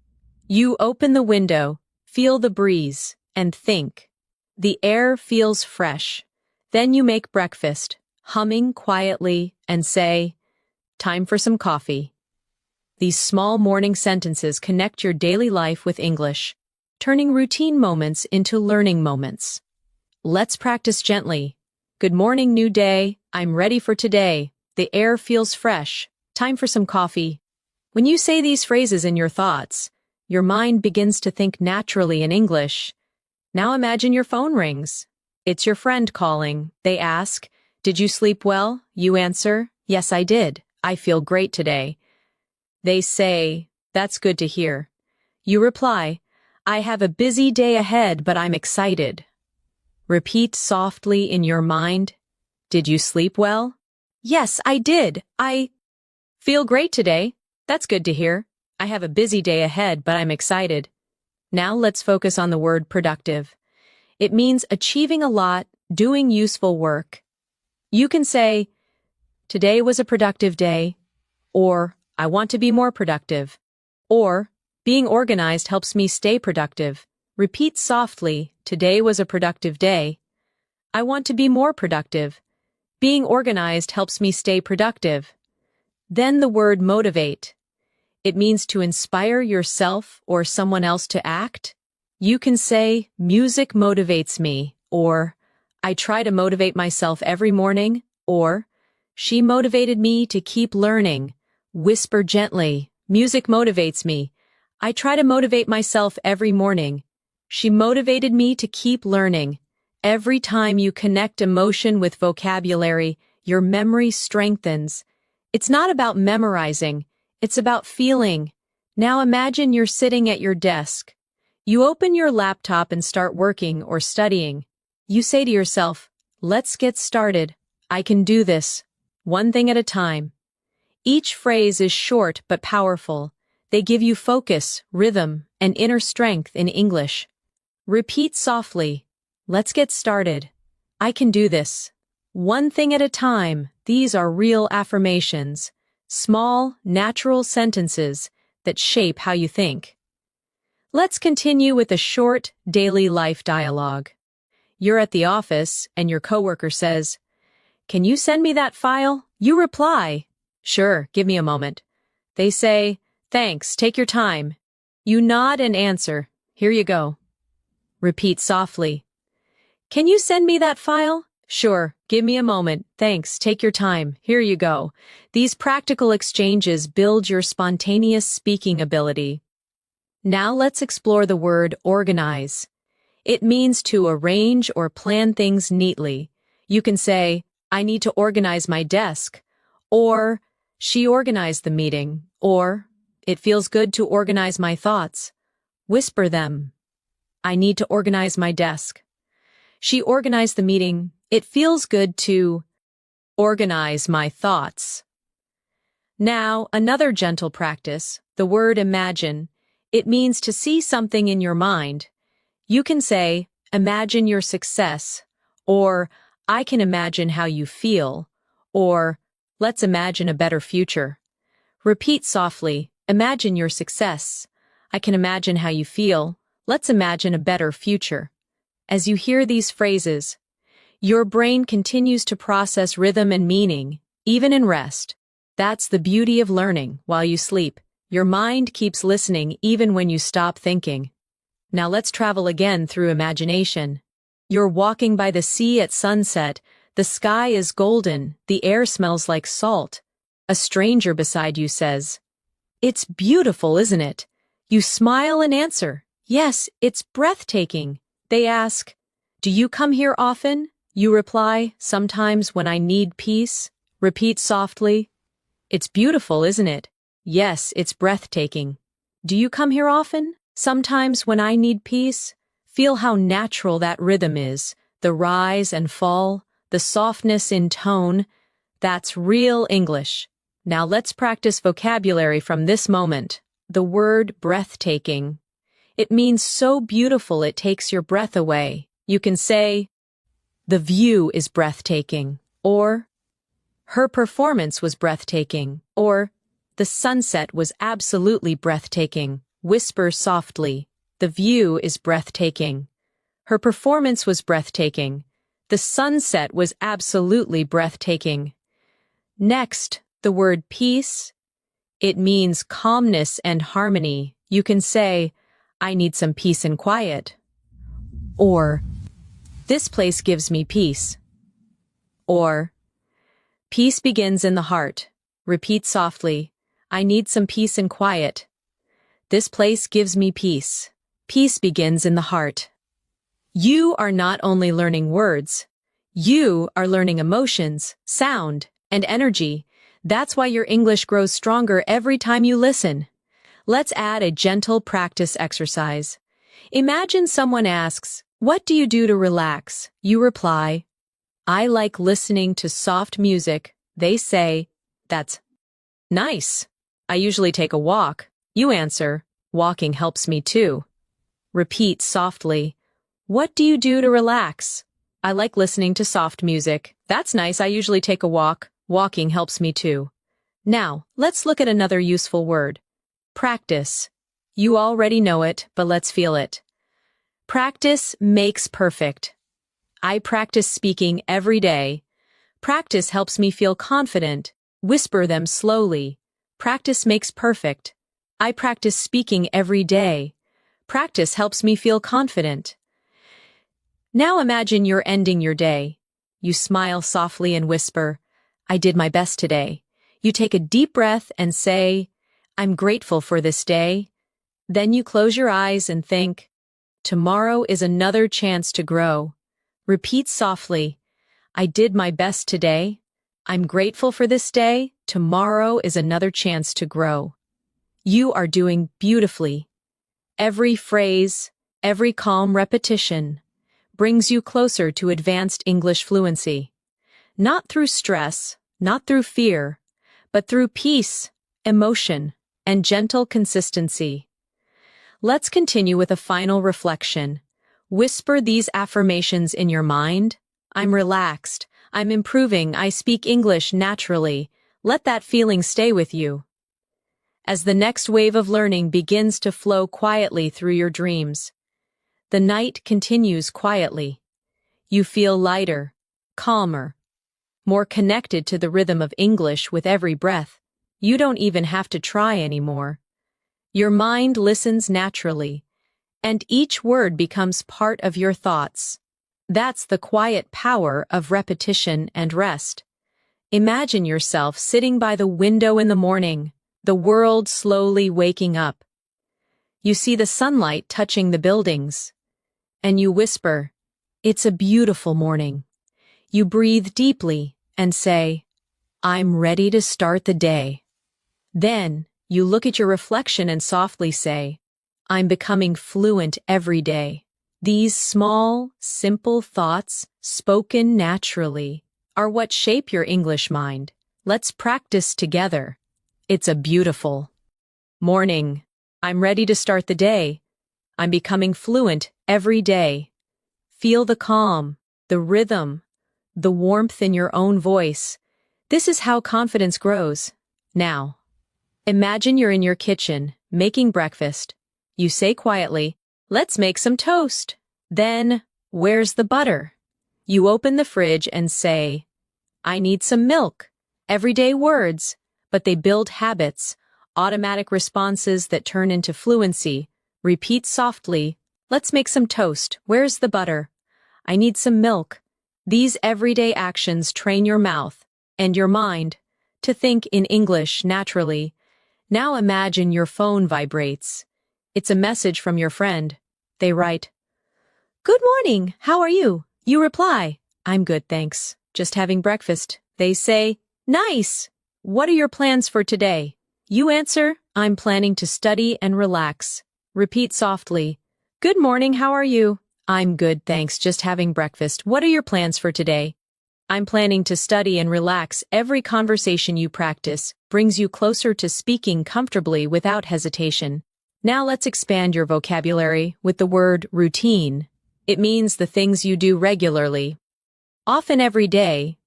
You open the window, feel the breeze, and think. The air feels fresh. Then you make breakfast, humming quietly, and say, "Time for some coffee." These small morning sentences connect your daily life with English, turning routine moments into learning moments. Let's practice gently. Good morning, new day. I'm ready for today. The air feels fresh. Time for some coffee. When you say these phrases in your thoughts, your mind begins to think naturally in English. Now imagine your phone rings. It's your friend calling. They ask, "Did you sleep well?" You answer, "Yes, I did. I feel great today." They say, "That's good to hear." You reply, "I have a busy day ahead, but I'm excited." Repeat softly in your mind, "Did you sleep well?" "Yes, I did. I feel great today. That's good to hear. I have a busy day ahead, but I'm excited." Now let's focus on the word productive. It means achieving a lot, doing useful work. You can say, "Today was a productive day," or "I want to be more productive," or "Being organized helps me stay productive." Repeat softly, "Today was a productive day." "I want to be more productive." "Being organized helps me stay productive." Then the word motivate. It means to inspire yourself or someone else to act. You can say, "Music motivates me," or "I try to motivate myself every morning," or "She motivated me to keep learning." Whisper gently, "Music motivates me. I try to motivate myself every morning. She motivated me to keep learning." Every time you connect emotion with vocabulary, your memory strengthens. It's not about memorizing, it's about feeling. Now imagine you're sitting at your desk. You open your laptop and start working or studying. You say to yourself, "Let's get started. I can do this. One thing at a time." Each phrase is short but powerful. They give you focus, rhythm, and inner strength in English. Repeat softly, "Let's get started. I can do this. One thing at a time." These are real affirmations, small, natural sentences that shape how you think. Let's continue with a short, daily life dialogue. You're at the office, and your coworker says, "Can you send me that file?" You reply, "Sure, give me a moment." They say, "Thanks, take your time." You nod and answer, "Here you go." Repeat softly, "Can you send me that file?" "Sure, give me a moment. Thanks, take your time. Here you go." These practical exchanges build your spontaneous speaking ability. Now let's explore the word organize. It means to arrange or plan things neatly. You can say, "I need to organize my desk," or "She organized the meeting," or "It feels good to organize my thoughts." Whisper them. "I need to organize my desk." "She organized the meeting." "It feels good to organize my thoughts." Now, another gentle practice, the word imagine. It means to see something in your mind. You can say, "Imagine your success," or "I can imagine how you feel," or "Let's imagine a better future." Repeat softly, "Imagine your success. I can imagine how you feel. Let's imagine a better future." As you hear these phrases, your brain continues to process rhythm and meaning, even in rest. That's the beauty of learning while you sleep. Your mind keeps listening even when you stop thinking. Now let's travel again through imagination. You're walking by the sea at sunset. The sky is golden. The air smells like salt. A stranger beside you says, "It's beautiful, isn't it?" You smile and answer, "Yes, it's breathtaking." They ask, "Do you come here often?" You reply, "Sometimes when I need peace." Repeat softly, It's beautiful, isn't it? Yes, it's breathtaking. Do you come here often? Sometimes when I need peace, feel how natural that rhythm is, the rise and fall, the softness in tone. That's real English. Now let's practice vocabulary from this moment. The word breathtaking. It means so beautiful it takes your breath away. You can say, the view is breathtaking, or her performance was breathtaking, or the sunset was absolutely breathtaking. Whisper softly. The view is breathtaking. Her performance was breathtaking. The sunset was absolutely breathtaking. Next, the word peace. It means calmness and harmony. You can say, I need some peace and quiet. Or, this place gives me peace. Or, peace begins in the heart. Repeat softly, I need some peace and quiet. This place gives me peace. Peace begins in the heart. You are not only learning words, you are learning emotions, sound, and energy. That's why your English grows stronger every time you listen. Let's add a gentle practice exercise. Imagine someone asks, what do you do to relax? You reply, I like listening to soft music. They say, that's nice. I usually take a walk. You answer, walking helps me too. Repeat softly, what do you do to relax? I like listening to soft music. That's nice. I usually take a walk. Walking helps me too. Now, let's look at another useful word. Practice. You already know it, but let's feel it. Practice makes perfect. I practice speaking every day. Practice helps me feel confident. Whisper them slowly. Practice makes perfect. I practice speaking every day. Practice helps me feel confident. Now imagine you're ending your day. You smile softly and whisper, I did my best today. You take a deep breath and say, I'm grateful for this day. Then you close your eyes and think, tomorrow is another chance to grow. Repeat softly, I did my best today. I'm grateful for this day. Tomorrow is another chance to grow. You are doing beautifully. Every phrase, every calm repetition brings you closer to advanced English fluency. Not through stress, not through fear, but through peace, emotion, and gentle consistency. Let's continue with a final reflection. Whisper these affirmations in your mind. I'm relaxed. I'm improving. I speak English naturally. Let that feeling stay with you. As the next wave of learning begins to flow quietly through your dreams, the night continues quietly. You feel lighter, calmer, more connected to the rhythm of English with every breath. You don't even have to try anymore. Your mind listens naturally, and each word becomes part of your thoughts. That's the quiet power of repetition and rest. Imagine yourself sitting by the window in the morning, the world slowly waking up. You see the sunlight touching the buildings, and you whisper, it's a beautiful morning. You breathe deeply and say, I'm ready to start the day. Then, you look at your reflection and softly say, I'm becoming fluent every day. These small, simple thoughts, spoken naturally, are what shape your English mind. Let's practice together. It's a beautiful morning. I'm ready to start the day. I'm becoming fluent every day. Feel the calm, the rhythm, the warmth in your own voice. This is how confidence grows. Now, imagine you're in your kitchen, making breakfast. You say quietly, let's make some toast. Then, where's the butter? You open the fridge and say, I need some milk. Everyday words, but they build habits, automatic responses that turn into fluency. Repeat softly, let's make some toast. Where's the butter? I need some milk. These everyday actions train your mouth and your mind to think in English naturally. Now imagine your phone vibrates. It's a message from your friend. They write, Good morning, how are you? You reply, I'm good, thanks. Just having breakfast. They say, Nice. What are your plans for today? You answer, I'm planning to study and relax. Repeat softly. Good morning, how are you? I'm good, thanks, just having breakfast. What are your plans for today? I'm planning to study and relax. Every conversation you practice brings you closer to speaking comfortably without hesitation. Now let's expand your vocabulary with the word routine. It means the things you do regularly. Often every day,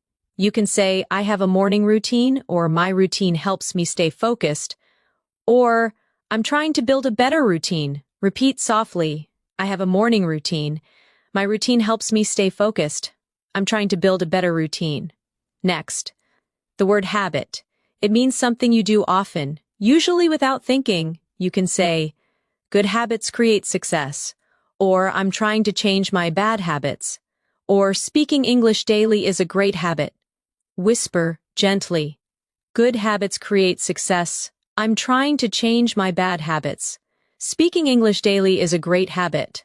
you can say, I have a morning routine, or my routine helps me stay focused, or I'm trying to build a better routine. Repeat softly. I have a morning routine. My routine helps me stay focused. I'm trying to build a better routine. Next, the word habit. It means something you do often, usually without thinking. You can say, good habits create success, or I'm trying to change my bad habits, or speaking English daily is a great habit. Whisper gently. Good habits create success. I'm trying to change my bad habits. Speaking English daily is a great habit.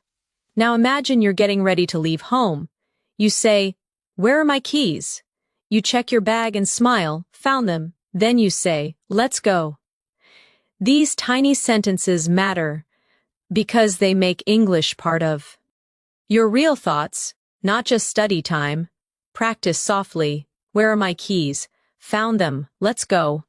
Now imagine you're getting ready to leave home. You say, where are my keys? You check your bag and smile, found them. Then you say, let's go. These tiny sentences matter because they make English part of your real thoughts, not just study time. Practice softly. Where are my keys? Found them. Let's go.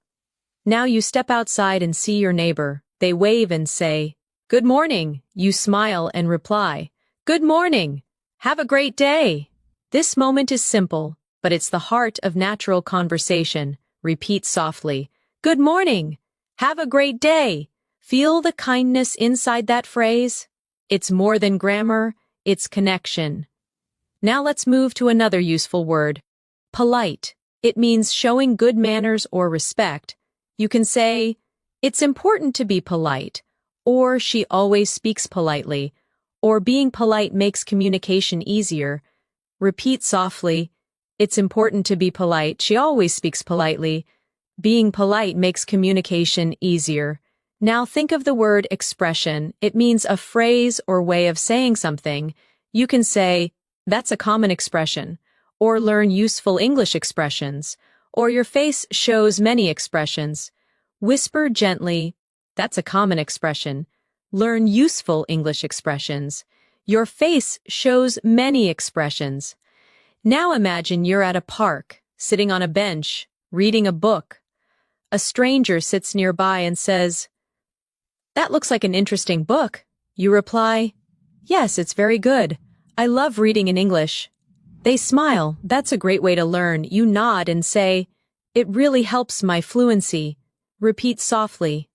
Now you step outside and see your neighbor. They wave and say, good morning. You smile and reply, good morning. Have a great day. This moment is simple, but it's the heart of natural conversation. Repeat softly. Good morning. Have a great day. Feel the kindness inside that phrase? It's more than grammar, it's connection. Now let's move to another useful word. Polite. It means showing good manners or respect. You can say, it's important to be polite, or she always speaks politely, or being polite makes communication easier. Repeat softly. It's important to be polite. She always speaks politely. Being polite makes communication easier. Now think of the word expression. It means a phrase or way of saying something. You can say, that's a common expression, or learn useful English expressions, or your face shows many expressions. Whisper gently, that's a common expression. Learn useful English expressions. Your face shows many expressions. Now imagine you're at a park, sitting on a bench, reading a book. A stranger sits nearby and says, that looks like an interesting book. You reply, yes, it's very good. I love reading in English. They smile. That's a great way to learn. You nod and say, it really helps my fluency. Repeat softly.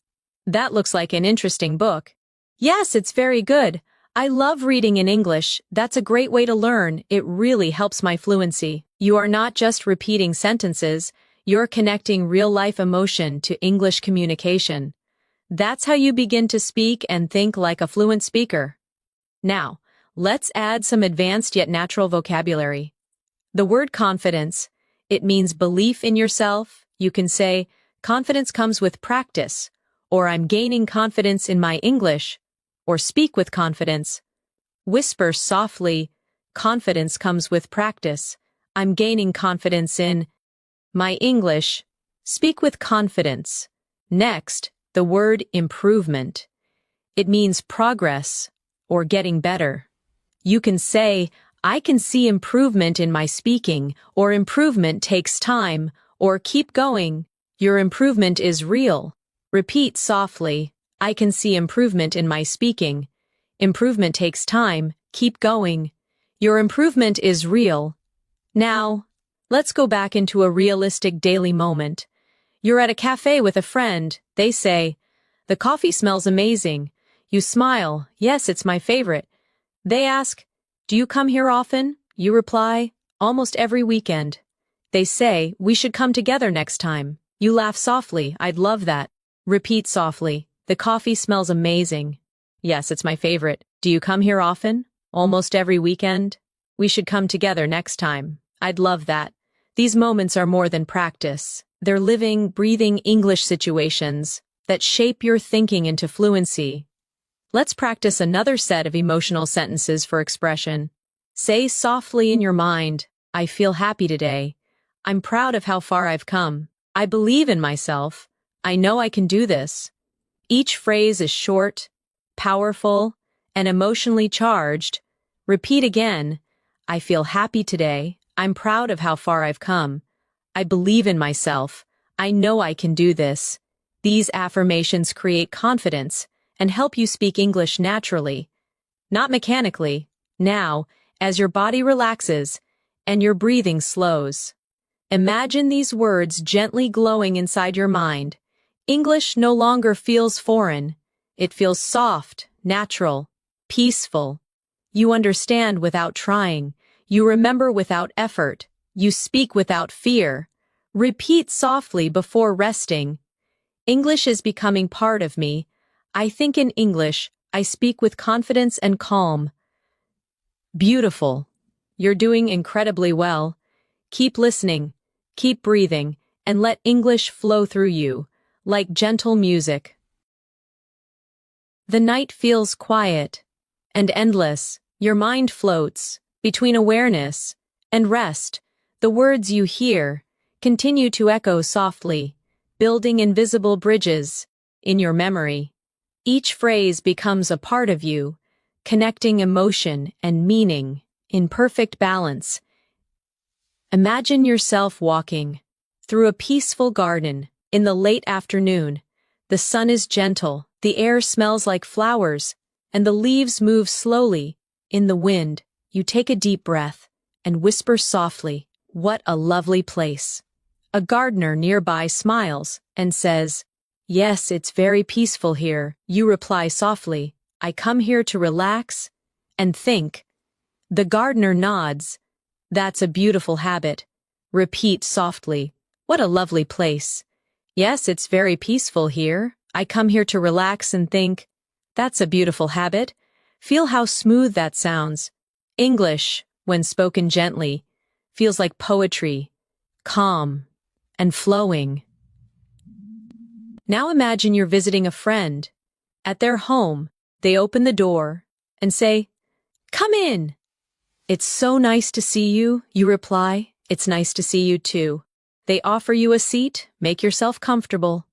That looks like an interesting book. Yes, it's very good. I love reading in English. That's a great way to learn. It really helps my fluency. You are not just repeating sentences. You're connecting real-life emotion to English communication. That's how you begin to speak and think like a fluent speaker. Now, let's add some advanced yet natural vocabulary. The word confidence. It means belief in yourself. You can say, confidence comes with practice, or I'm gaining confidence in my English, or speak with confidence. Whisper softly, confidence comes with practice. I'm gaining confidence in my English. Speak with confidence. Next, the word improvement. It means progress or getting better. You can say, I can see improvement in my speaking, or improvement takes time, or keep going. Your improvement is real. Repeat softly, I can see improvement in my speaking. Improvement takes time, keep going. Your improvement is real. Now, let's go back into a realistic daily moment. You're at a cafe with a friend. They say, the coffee smells amazing. You smile, yes, it's my favorite. They ask, do you come here often? You reply, almost every weekend. They say, we should come together next time. You laugh softly, I'd love that. Repeat softly, the coffee smells amazing. Yes, it's my favorite. Do you come here often? Almost every weekend? We should come together next time. I'd love that. These moments are more than practice. They're living, breathing English situations that shape your thinking into fluency. Let's practice another set of emotional sentences for expression. Say softly in your mind, I feel happy today. I'm proud of how far I've come. I believe in myself. I know I can do this. Each phrase is short, powerful, and emotionally charged. Repeat again. I feel happy today. I'm proud of how far I've come. I believe in myself. I know I can do this. These affirmations create confidence and help you speak English naturally, not mechanically. Now, as your body relaxes and your breathing slows, imagine these words gently glowing inside your mind. English no longer feels foreign. It feels soft, natural, peaceful. You understand without trying. You remember without effort. You speak without fear. Repeat softly before resting. English is becoming part of me. I think in English. I speak with confidence and calm. Beautiful. You're doing incredibly well. Keep listening, keep breathing, and let English flow through you, like gentle music. The night feels quiet and endless. Your mind floats between awareness and rest. The words you hear continue to echo softly, building invisible bridges in your memory. Each phrase becomes a part of you, connecting emotion and meaning in perfect balance. Imagine yourself walking through a peaceful garden in the late afternoon. The sun is gentle, the air smells like flowers, and the leaves move slowly in the wind. You take a deep breath and whisper softly, "What a lovely place." A gardener nearby smiles and says, "Yes, it's very peaceful here." You reply softly, "I come here to relax and think." The gardener nods. "That's a beautiful habit." Repeat softly, "What a lovely place." "Yes, it's very peaceful here. I come here to relax and think." That's a beautiful habit. Feel how smooth that sounds. English, when spoken gently, feels like poetry, calm and flowing. Now imagine you're visiting a friend. At their home, they open the door and say, "Come in." "It's so nice to see you," you reply. "It's nice to see you too." They offer you a seat. "Make yourself comfortable."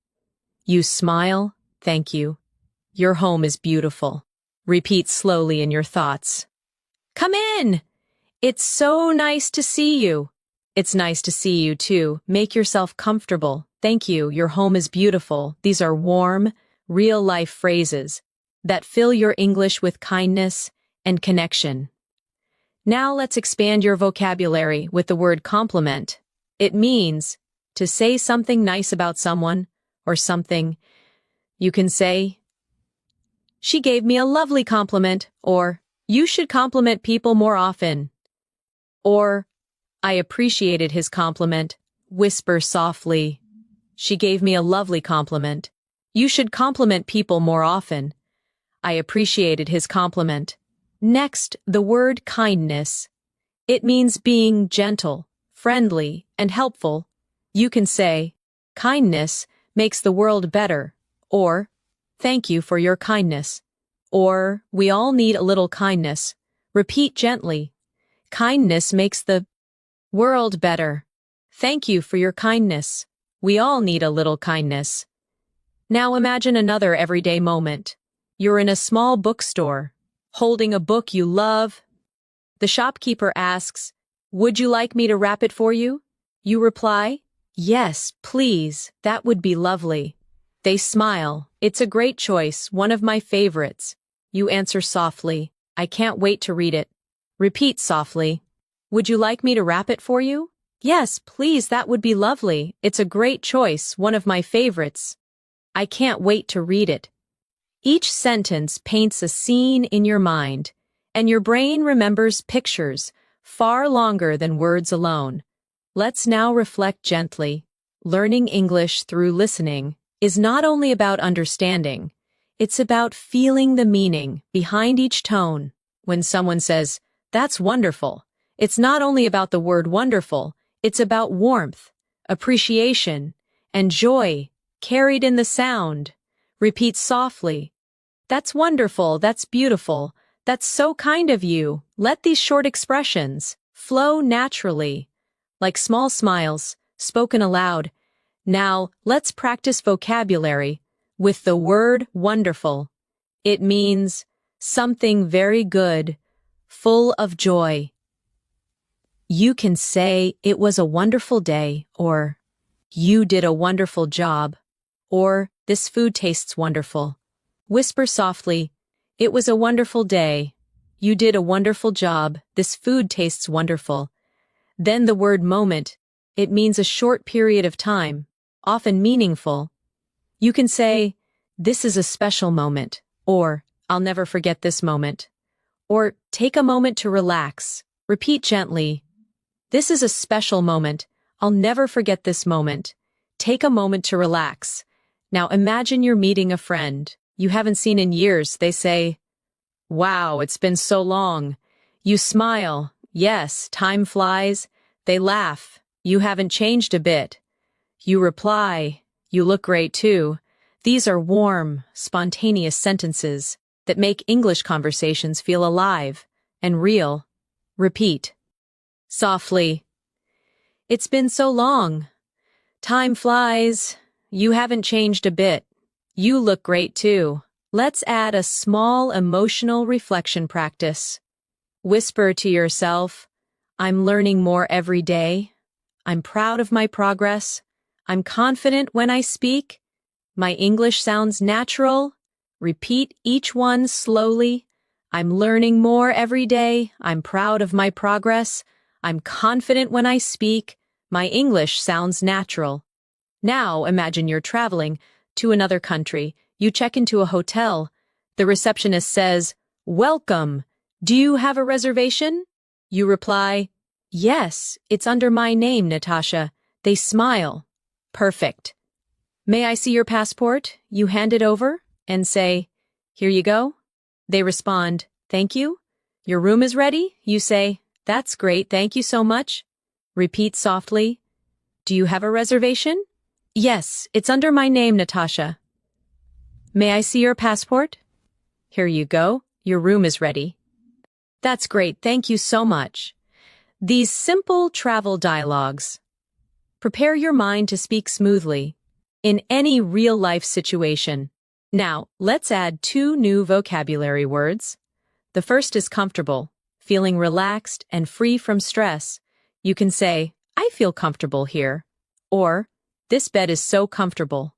You smile. "Thank you. Your home is beautiful." Repeat slowly in your thoughts. "Come in." "It's so nice to see you." "It's nice to see you too. Make yourself comfortable." "Thank you. Your home is beautiful." These are warm, real-life phrases that fill your English with kindness and connection. Now let's expand your vocabulary with the word compliment. It means to say something nice about someone or something. You can say, "She gave me a lovely compliment," or "You should compliment people more often," or "I appreciated his compliment." Whisper softly, "She gave me a lovely compliment." You should compliment people more often. I appreciated his compliment. Next, the word kindness. It means being gentle, friendly, and helpful. You can say, "Kindness makes the world better," or "Thank you for your kindness," or "We all need a little kindness." Repeat gently, "Kindness makes the world better." Thank you for your kindness. We all need a little kindness. Now imagine another everyday moment. You're in a small bookstore, holding a book you love. The shopkeeper asks, "Would you like me to wrap it for you?" You reply, "Yes, please, that would be lovely." They smile. "It's a great choice, one of my favorites." You answer softly, "I can't wait to read it." Repeat softly, "Would you like me to wrap it for you?" "Yes, please, that would be lovely. It's a great choice, one of my favorites. I can't wait to read it." Each sentence paints a scene in your mind, and your brain remembers pictures far longer than words alone. Let's now reflect gently. Learning English through listening is not only about understanding, it's about feeling the meaning behind each tone. When someone says, "That's wonderful," it's not only about the word wonderful, it's about warmth, appreciation, and joy carried in the sound. Repeat softly, "That's wonderful, that's beautiful, that's so kind of you." Let these short expressions flow naturally, like small smiles, spoken aloud. Now, let's practice vocabulary with the word wonderful. It means something very good, full of joy. You can say it was a wonderful day, or you did a wonderful job, or this food tastes wonderful. Whisper softly, it was a wonderful day. You did a wonderful job. This food tastes wonderful. Then the word moment. It means a short period of time, often meaningful. You can say, this is a special moment, or I'll never forget this moment. Or take a moment to relax. Repeat gently. This is a special moment. I'll never forget this moment. Take a moment to relax. Now imagine you're meeting a friend you haven't seen in years. They say, wow, it's been so long. You smile. Yes, time flies. They laugh. You haven't changed a bit. You reply, you look great too. These are warm, spontaneous sentences that make English conversations feel alive and real. Repeat. Softly. It's been so long. Time flies. You haven't changed a bit. You look great too. Let's add a small emotional reflection practice. Whisper to yourself, I'm learning more every day. I'm proud of my progress. I'm confident when I speak. My English sounds natural. Repeat each one slowly. I'm learning more every day. I'm proud of my progress. I'm confident when I speak. My English sounds natural. Now imagine you're traveling to another country. You check into a hotel. The receptionist says, welcome. Do you have a reservation? You reply, yes, it's under my name, Natasha. They smile. Perfect. May I see your passport? You hand it over and say, here you go. They respond, thank you. Your room is ready? You say, that's great, thank you so much. Repeat softly, do you have a reservation? Yes, it's under my name, Natasha. May I see your passport? Here you go, your room is ready. That's great, thank you so much. These simple travel dialogues prepare your mind to speak smoothly in any real-life situation. Now, let's add 2 new vocabulary words. The first is comfortable, feeling relaxed and free from stress. You can say, I feel comfortable here, or this bed is so comfortable,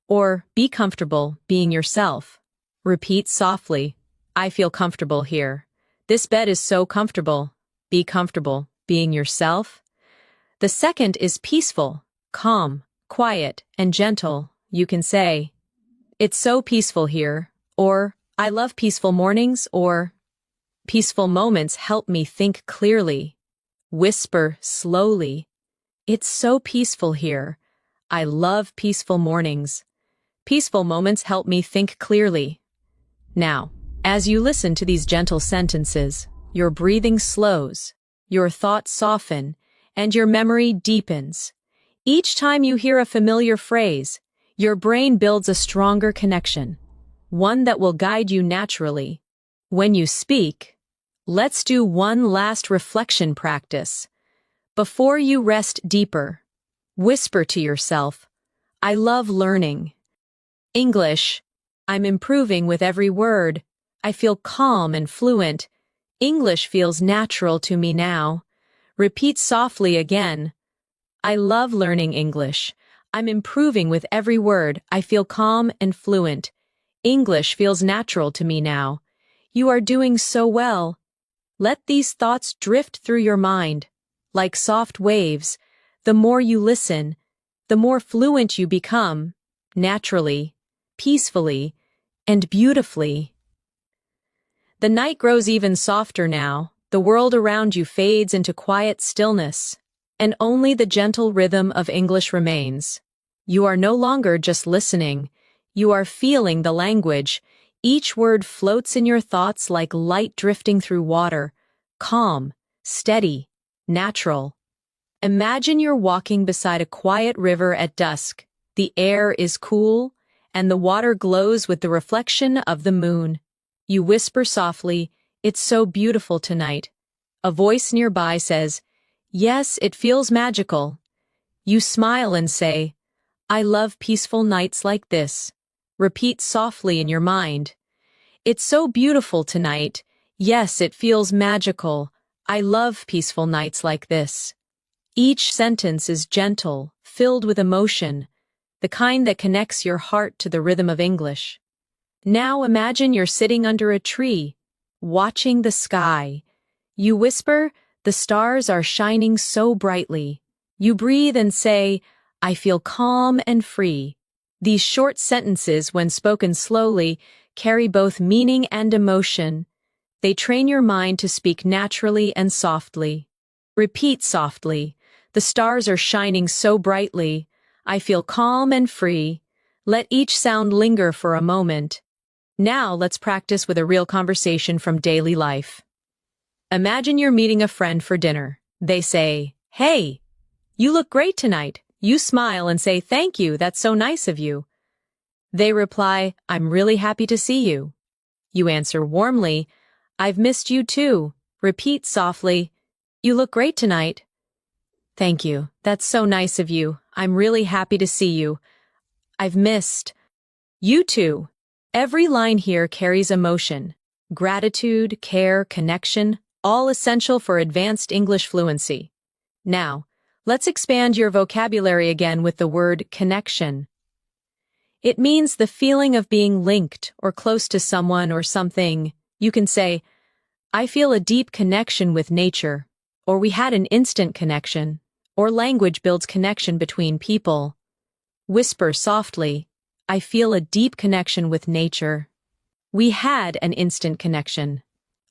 or be comfortable being yourself. Repeat softly, I feel comfortable here. This bed is so comfortable. Be comfortable being yourself. The second is peaceful, calm, quiet, and gentle. You can say, it's so peaceful here, or I love peaceful mornings, or peaceful moments help me think clearly. Whisper slowly, it's so peaceful here. I love peaceful mornings. Peaceful moments help me think clearly. Now, as you listen to these gentle sentences, your breathing slows, your thoughts soften, and your memory deepens. Each time you hear a familiar phrase, your brain builds a stronger connection, one that will guide you naturally. When you speak, let's do one last reflection practice. Before you rest deeper, whisper to yourself, I love learning. English, I'm improving with every word. I feel calm and fluent. English feels natural to me now. Repeat softly again. I love learning English. I'm improving with every word. I feel calm and fluent. English feels natural to me now. You are doing so well. Let these thoughts drift through your mind. Like soft waves, the more you listen, the more fluent you become, naturally, peacefully, and beautifully. The night grows even softer now. The world around you fades into quiet stillness, and only the gentle rhythm of English remains. You are no longer just listening. You are feeling the language. Each word floats in your thoughts like light drifting through water, calm, steady, natural. Imagine you're walking beside a quiet river at dusk. The air is cool, and the water glows with the reflection of the moon. You whisper softly, it's so beautiful tonight. A voice nearby says, yes, it feels magical. You smile and say, I love peaceful nights like this. Repeat softly in your mind. It's so beautiful tonight. Yes, it feels magical. I love peaceful nights like this. Each sentence is gentle, filled with emotion, the kind that connects your heart to the rhythm of English. Now imagine you're sitting under a tree, watching the sky. You whisper, "The stars are shining so brightly." You breathe and say, "I feel calm and free." These short sentences, when spoken slowly, carry both meaning and emotion. They train your mind to speak naturally and softly. Repeat softly. The stars are shining so brightly. I feel calm and free. Let each sound linger for a moment. Now let's practice with a real conversation from daily life. Imagine you're meeting a friend for dinner. They say, "Hey, you look great tonight." You smile and say, "Thank you, that's so nice of you." They reply, "I'm really happy to see you." You answer warmly, "I've missed you too." Repeat softly, "You look great tonight." "Thank you, that's so nice of you. I'm really happy to see you. I've missed you too." Every line here carries emotion, gratitude, care, connection, all essential for advanced English fluency. Now, let's expand your vocabulary again with the word connection. It means the feeling of being linked or close to someone or something. You can say, "I feel a deep connection with nature," or "We had an instant connection," or language builds connection between people. Whisper softly, "I feel a deep connection with nature." We had an instant connection.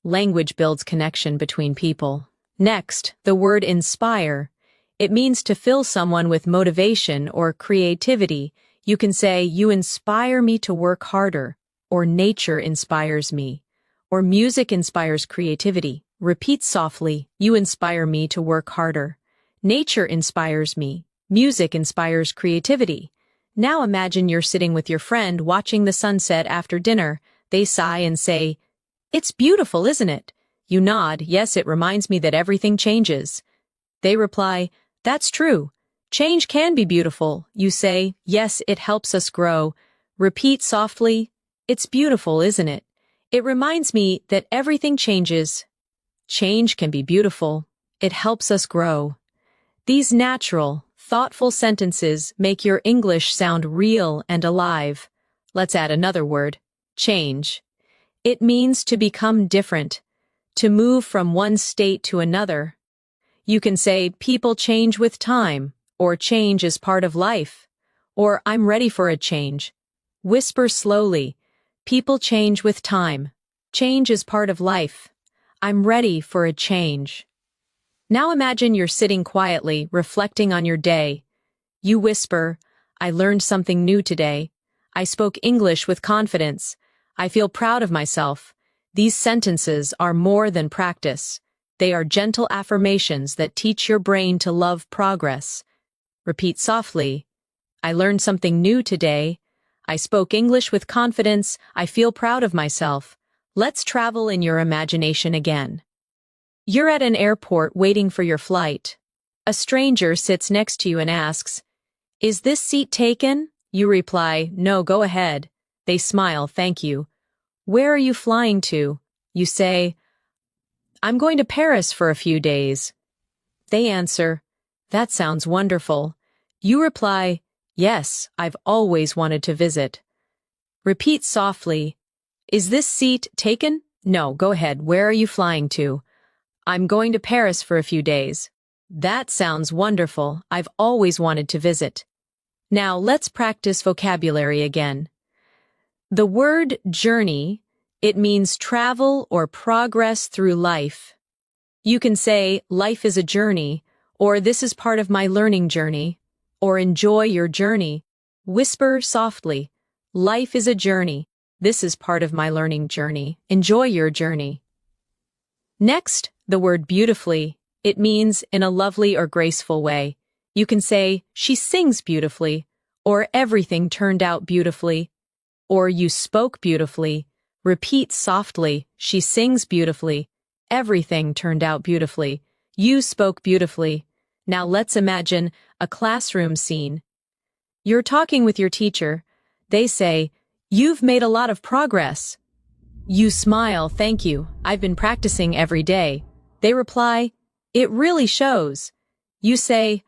Language builds connection between people. Next, the word inspire. It means to fill someone with motivation or creativity. You can say, "You inspire me to work harder," or "Nature inspires me," or "Music inspires creativity." Repeat softly, "You inspire me to work harder." Nature inspires me. Music inspires creativity. Now imagine you're sitting with your friend watching the sunset after dinner. They sigh and say, "It's beautiful, isn't it?" You nod, "Yes, it reminds me that everything changes." They reply, "That's true. Change can be beautiful." You say, "Yes, it helps us grow." Repeat softly, "It's beautiful, isn't it? It reminds me that everything changes. Change can be beautiful. It helps us grow." These natural, thoughtful sentences make your English sound real and alive. Let's add another word, change. It means to become different, to move from one state to another. You can say, "People change with time," or "Change is part of life," or "I'm ready for a change." Whisper slowly, "People change with time. Change is part of life. I'm ready for a change." Now imagine you're sitting quietly, reflecting on your day. You whisper, "I learned something new today. I spoke English with confidence. I feel proud of myself." These sentences are more than practice. They are gentle affirmations that teach your brain to love progress. Repeat softly, "I learned something new today. I spoke English with confidence. I feel proud of myself." Let's travel in your imagination again. You're at an airport waiting for your flight. A stranger sits next to you and asks, "Is this seat taken?" You reply, "No, go ahead." They smile, "Thank you." "Where are you flying to?" You say, "I'm going to Paris for a few days." They answer, "That sounds wonderful." You reply, "Yes, I've always wanted to visit." Repeat softly, "Is this seat taken?" "No, go ahead. Where are you flying to?" "I'm going to Paris for a few days." "That sounds wonderful. I've always wanted to visit." Now let's practice vocabulary again. The word journey, it means travel or progress through life. You can say, "Life is a journey," or "This is part of my learning journey," or "Enjoy your journey." Whisper softly, "Life is a journey. This is part of my learning journey. Enjoy your journey." Next, the word beautifully. It means in a lovely or graceful way. You can say, "She sings beautifully," or "Everything turned out beautifully," or "You spoke beautifully." Repeat softly, "She sings beautifully." "Everything turned out beautifully." "You spoke beautifully." Now let's imagine a classroom scene. You're talking with your teacher. They say, "You've made a lot of progress." You smile, "Thank you. I've been practicing every day." They reply, "It really shows." You say,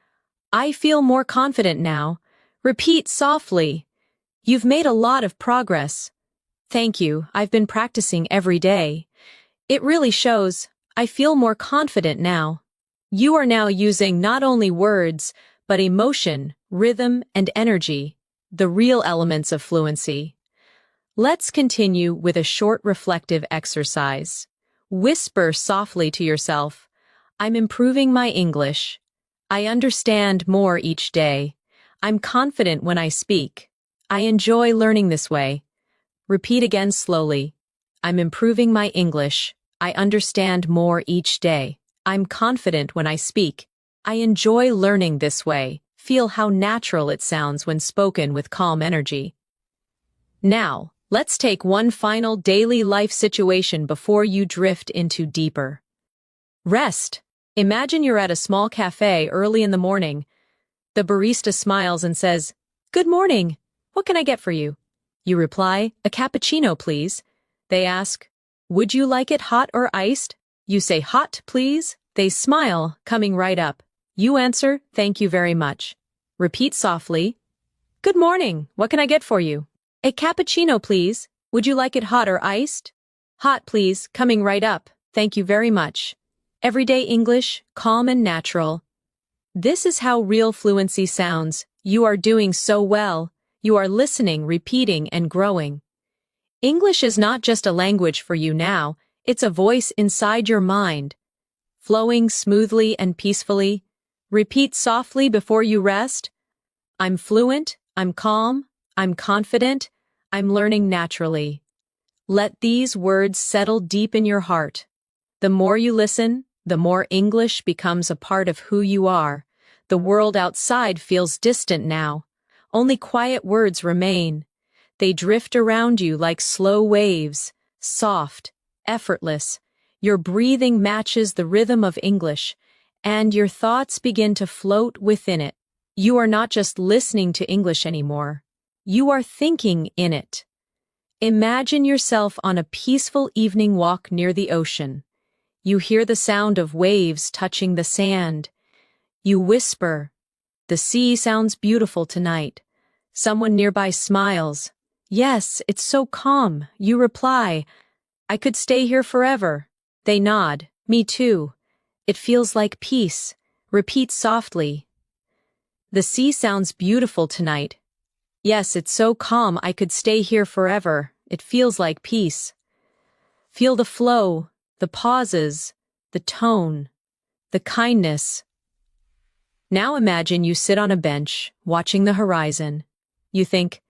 "I feel more confident now." Repeat softly, "You've made a lot of progress." "Thank you. I've been practicing every day." "It really shows. I feel more confident now." You are now using not only words, but emotion, rhythm, and energy, the real elements of fluency. Let's continue with a short reflective exercise. Whisper softly to yourself, "I'm improving my English. I understand more each day. I'm confident when I speak. I enjoy learning this way." Repeat again slowly. "I'm improving my English. I understand more each day. I'm confident when I speak. I enjoy learning this way." Feel how natural it sounds when spoken with calm energy. Now, let's take one final daily life situation before you drift into deeper rest. Imagine you're at a small cafe early in the morning. The barista smiles and says, "Good morning. What can I get for you?" You reply, "A cappuccino, please." They ask, "Would you like it hot or iced?" You say, "Hot, please." They smile, coming right up. You answer, "Thank you very much." Repeat softly, "Good morning. What can I get for you?" "A cappuccino, please. Would you like it hot or iced?" "Hot, please," coming right up. "Thank you very much." Everyday English, calm and natural. This is how real fluency sounds. You are doing so well. You are listening, repeating, and growing. English is not just a language for you now, it's a voice inside your mind. Flowing smoothly and peacefully. Repeat softly before you rest. I'm fluent, I'm calm, I'm confident, I'm learning naturally. Let these words settle deep in your heart. The more you listen, the more English becomes a part of who you are. The world outside feels distant now. Only quiet words remain. They drift around you like slow waves, soft, effortless. Your breathing matches the rhythm of English, and your thoughts begin to float within it. You are not just listening to English anymore. You are thinking in it. Imagine yourself on a peaceful evening walk near the ocean. You hear the sound of waves touching the sand. You whisper, "The sea sounds beautiful tonight." Someone nearby smiles. "Yes, it's so calm." You reply, "I could stay here forever." They nod, "Me too. It feels like peace." Repeat softly, "The sea sounds beautiful tonight." "Yes, it's so calm. I could stay here forever. It feels like peace." Feel the flow, the pauses, the tone, the kindness. Now imagine you sit on a bench, watching the horizon. You think,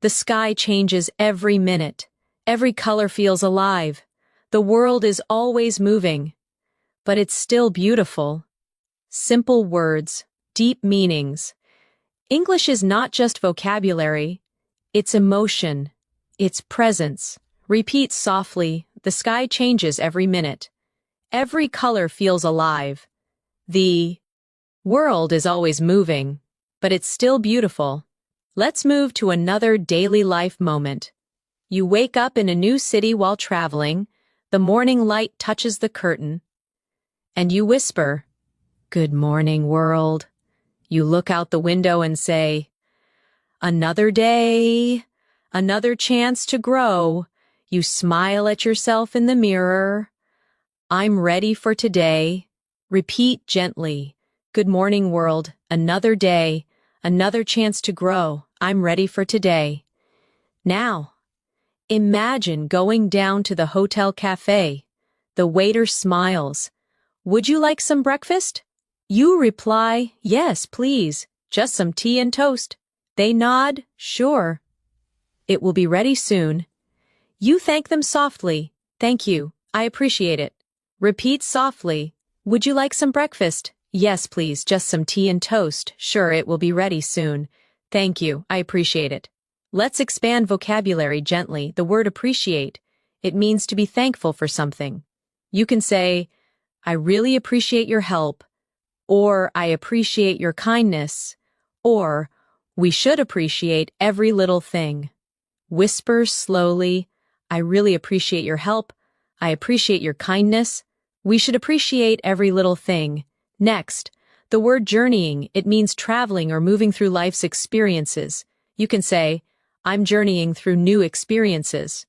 the sky changes every minute. Every color feels alive. The world is always moving. But it's still beautiful. Simple words, deep meanings. English is not just vocabulary. It's emotion. It's presence. Repeat softly, "The sky changes every minute. Every color feels alive. The world is always moving, but it's still beautiful." Let's move to another daily life moment. You wake up in a new city while traveling. The morning light touches the curtain, and you whisper, "Good morning, world." You look out the window and say, "Another day, another chance to grow." You smile at yourself in the mirror. "I'm ready for today." Repeat gently, "Good morning, world. Another day, another chance to grow. I'm ready for today." Now, imagine going down to the hotel cafe. The waiter smiles. "Would you like some breakfast?" You reply, "Yes, please. Just some tea and toast." They nod, "Sure. It will be ready soon." You thank them softly, "Thank you. I appreciate it." Repeat softly, "Would you like some breakfast?" "Yes, please. Just some tea and toast." "Sure, it will be ready soon." "Thank you. I appreciate it." Let's expand vocabulary gently. The word appreciate. It means to be thankful for something. You can say, "I really appreciate your help," or "I appreciate your kindness," or We should appreciate every little thing. Whisper slowly, I really appreciate your help. I appreciate your kindness. We should appreciate every little thing. Next, the word journeying, it means traveling or moving through life's experiences. You can say, I'm journeying through new experiences.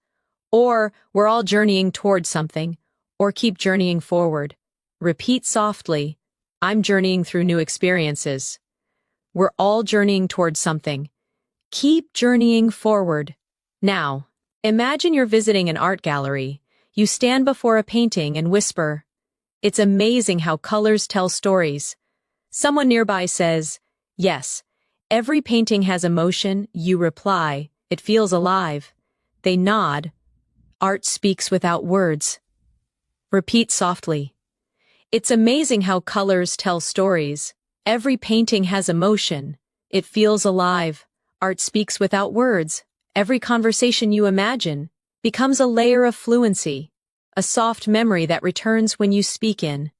Or, we're all journeying toward something. Or keep journeying forward. Repeat softly, I'm journeying through new experiences. We're all journeying toward something. Keep journeying forward. Now, imagine you're visiting an art gallery. You stand before a painting and whisper, it's amazing how colors tell stories. Someone nearby says, yes, every painting has emotion. You reply, it feels alive. They nod. Art speaks without words. Repeat softly. It's amazing how colors tell stories. Every painting has emotion. It feels alive. Art speaks without words. Every conversation you imagine becomes a layer of fluency, a soft memory that returns when you speak in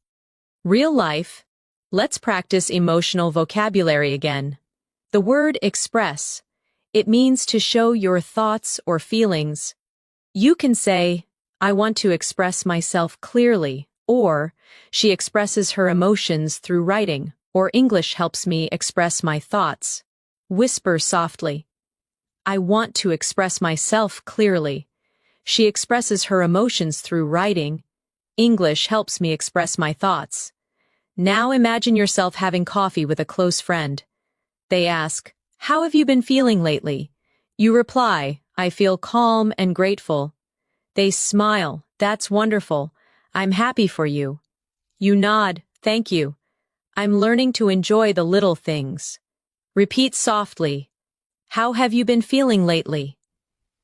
real life. Let's practice emotional vocabulary again. The word express. It means to show your thoughts or feelings. You can say, I want to express myself clearly, or she expresses her emotions through writing, or English helps me express my thoughts. Whisper softly. I want to express myself clearly. She expresses her emotions through writing. English helps me express my thoughts. Now imagine yourself having coffee with a close friend. They ask, how have you been feeling lately? You reply, I feel calm and grateful. They smile, that's wonderful. I'm happy for you. You nod, thank you. I'm learning to enjoy the little things. Repeat softly. How have you been feeling lately?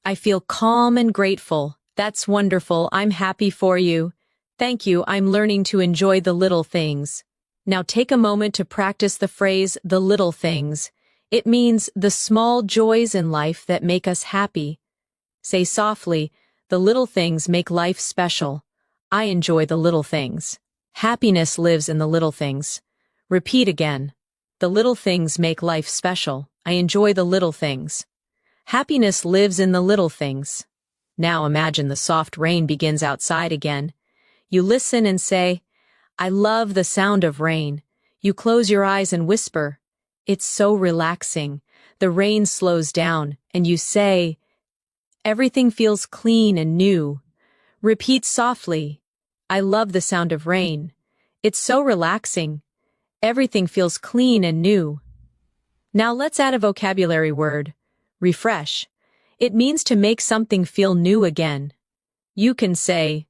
I feel calm and grateful. That's wonderful. I'm happy for you. Thank you. I'm learning to enjoy the little things. Now take a moment to practice the phrase, the little things. It means the small joys in life that make us happy. Say softly, the little things make life special. I enjoy the little things. Happiness lives in the little things. Repeat again. The little things make life special. I enjoy the little things. Happiness lives in the little things. Now imagine the soft rain begins outside again. You listen and say, I love the sound of rain. You close your eyes and whisper, it's so relaxing. The rain slows down, and you say, everything feels clean and new. Repeat softly, I love the sound of rain. It's so relaxing. Everything feels clean and new. Now let's add a vocabulary word. Refresh. It means to make something feel new again. You can say,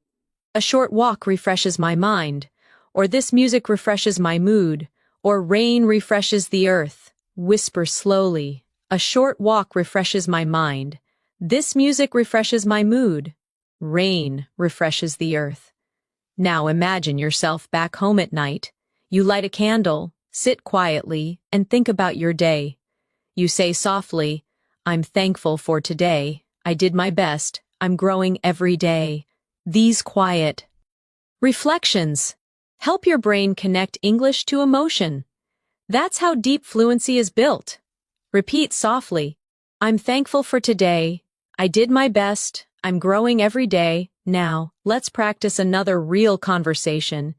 a short walk refreshes my mind, or this music refreshes my mood, or rain refreshes the earth. Whisper slowly. A short walk refreshes my mind. This music refreshes my mood. Rain refreshes the earth. Now imagine yourself back home at night. You light a candle, sit quietly, and think about your day. You say softly, I'm thankful for today. I did my best. I'm growing every day. These quiet reflections help your brain connect English to emotion. That's how deep fluency is built. Repeat softly. I'm thankful for today. I did my best. I'm growing every day. Now, let's practice another real conversation.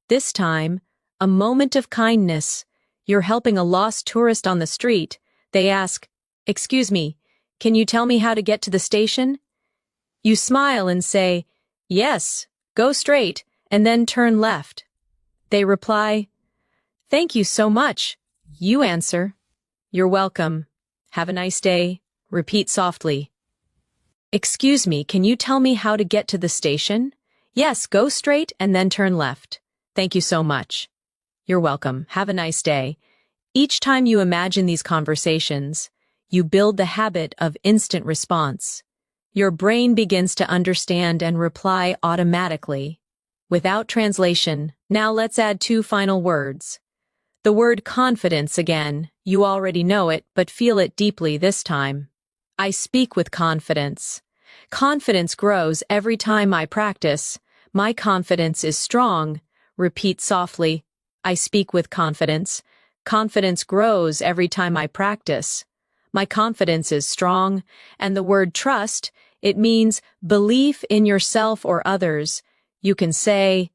This time, a moment of kindness. You're helping a lost tourist on the street. They ask, excuse me, can you tell me how to get to the station? You smile and say, yes, go straight, and then turn left. They reply, thank you so much. You answer, you're welcome. Have a nice day. Repeat softly. Excuse me, can you tell me how to get to the station? Yes, go straight and then turn left. Thank you so much. You're welcome. Have a nice day. Each time you imagine these conversations, you build the habit of instant response. Your brain begins to understand and reply automatically. Without translation, now let's add two final words. The word confidence again. You already know it, but feel it deeply this time. I speak with confidence. Confidence grows every time I practice. My confidence is strong. Repeat softly. I speak with confidence. Confidence grows every time I practice. My confidence is strong, and the word trust, it means belief in yourself or others. You can say,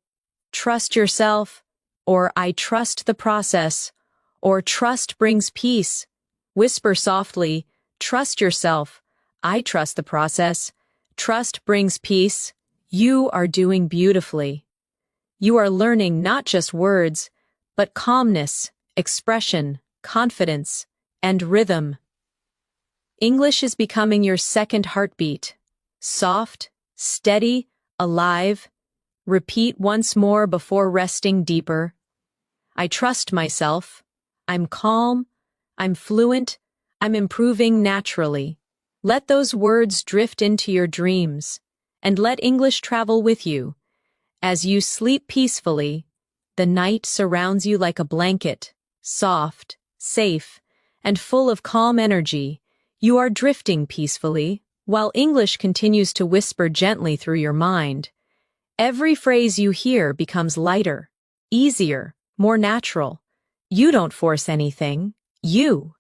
trust yourself, or I trust the process, or trust brings peace. Whisper softly, trust yourself. I trust the process. Trust brings peace. You are doing beautifully. You are learning not just words, but calmness, expression, confidence, and rhythm. English is becoming your second heartbeat. Soft, steady, alive. Repeat once more before resting deeper. I trust myself. I'm calm. I'm fluent. I'm improving naturally. Let those words drift into your dreams, and let English travel with you. As you sleep peacefully, the night surrounds you like a blanket, soft, safe, and full of calm energy. You are drifting peacefully, while English continues to whisper gently through your mind. Every phrase you hear becomes lighter, easier, more natural. You don't force anything. You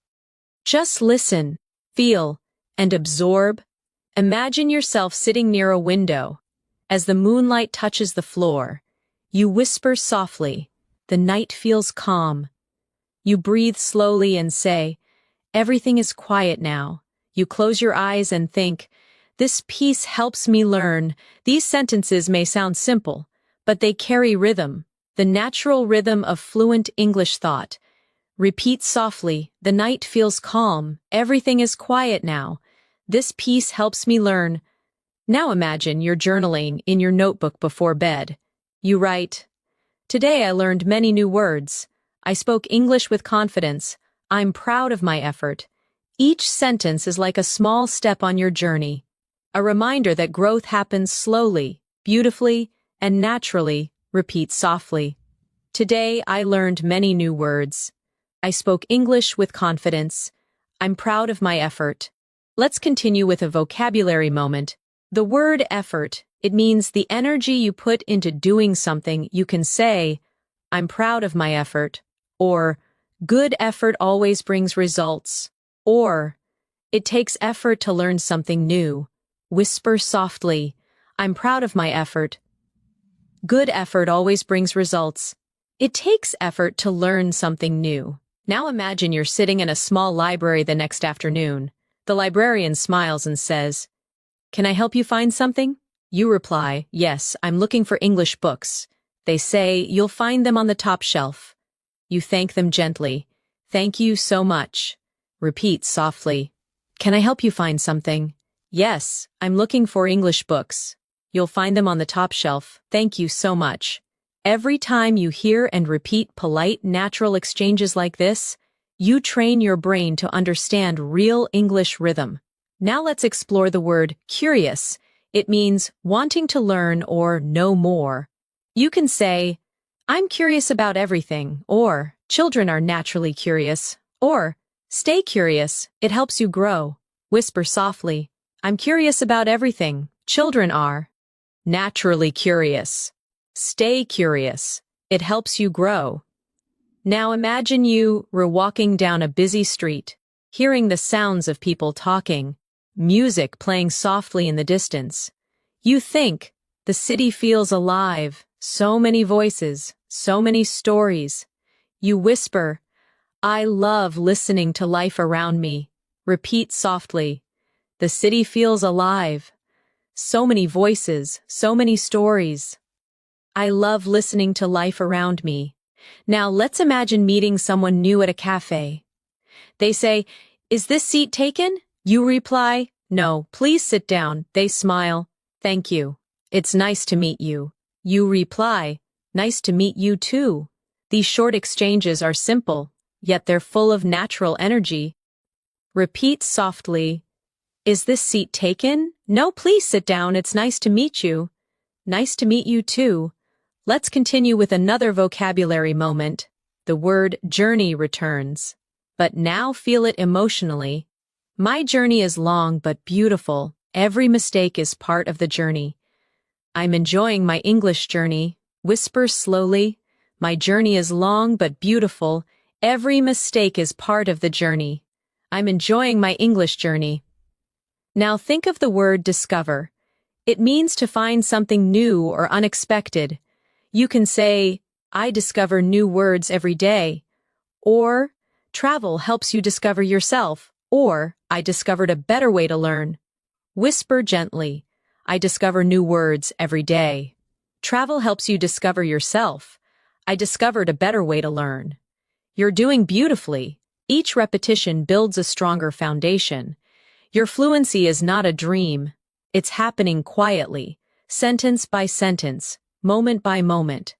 just listen, feel, and absorb. Imagine yourself sitting near a window. As the moonlight touches the floor, you whisper softly. The night feels calm. You breathe slowly and say, everything is quiet now. You close your eyes and think, this peace helps me learn. These sentences may sound simple, but they carry rhythm, the natural rhythm of fluent English thought. Repeat softly, the night feels calm. Everything is quiet now. This peace helps me learn. Now imagine you're journaling in your notebook before bed. You write, today I learned many new words. I spoke English with confidence. I'm proud of my effort. Each sentence is like a small step on your journey, a reminder that growth happens slowly, beautifully, and naturally. Repeat softly. Today I learned many new words. I spoke English with confidence. I'm proud of my effort. Let's continue with a vocabulary moment. The word effort, it means the energy you put into doing something. You can say, I'm proud of my effort, or good effort always brings results, or it takes effort to learn something new. Whisper softly, I'm proud of my effort. Good effort always brings results. It takes effort to learn something new. Now imagine you're sitting in a small library the next afternoon. The librarian smiles and says, can I help you find something? You reply, yes, I'm looking for English books. They say, you'll find them on the top shelf. You thank them gently. Thank you so much. Repeat softly. Can I help you find something? Yes, I'm looking for English books. You'll find them on the top shelf. Thank you so much. Every time you hear and repeat polite, natural exchanges like this, you train your brain to understand real English rhythm. Now let's explore the word curious. It means wanting to learn or know more. You can say, I'm curious about everything, or children are naturally curious, or stay curious, it helps you grow. Whisper softly, I'm curious about everything. Children are naturally curious. Stay curious. It helps you grow. Now imagine you were walking down a busy street, hearing the sounds of people talking, music playing softly in the distance. You think, the city feels alive, so many voices, so many stories. You whisper, I love listening to life around me. Repeat softly, the city feels alive, so many voices, so many stories. I love listening to life around me. Now let's imagine meeting someone new at a cafe. They say, is this seat taken? You reply, no, please sit down. They smile, thank you. It's nice to meet you. You reply, nice to meet you too. These short exchanges are simple, yet they're full of natural energy. Repeat softly, is this seat taken? No, please sit down. It's nice to meet you. Nice to meet you too. Let's continue with another vocabulary moment. The word journey returns. But now feel it emotionally. My journey is long but beautiful. Every mistake is part of the journey. I'm enjoying my English journey. Whisper slowly. My journey is long but beautiful. Every mistake is part of the journey. I'm enjoying my English journey. Now think of the word discover. It means to find something new or unexpected. You can say, I discover new words every day. Or, travel helps you discover yourself. Or, I discovered a better way to learn. Whisper gently, I discover new words every day. Travel helps you discover yourself. I discovered a better way to learn. You're doing beautifully. Each repetition builds a stronger foundation. Your fluency is not a dream. It's happening quietly, sentence by sentence, moment by moment.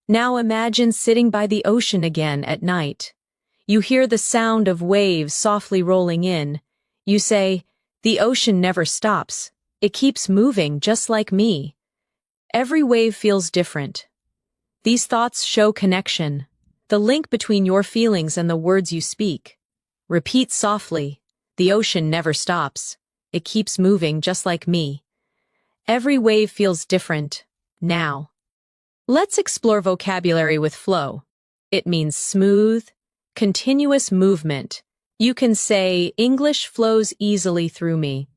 Now imagine sitting by the ocean again at night. You hear the sound of waves softly rolling in. You say, the ocean never stops. It keeps moving just like me. Every wave feels different. These thoughts show connection, the link between your feelings and the words you speak. Repeat softly, the ocean never stops. It keeps moving just like me. Every wave feels different. Now, let's explore vocabulary with flow. It means smooth, continuous movement. You can say, English flows easily through me.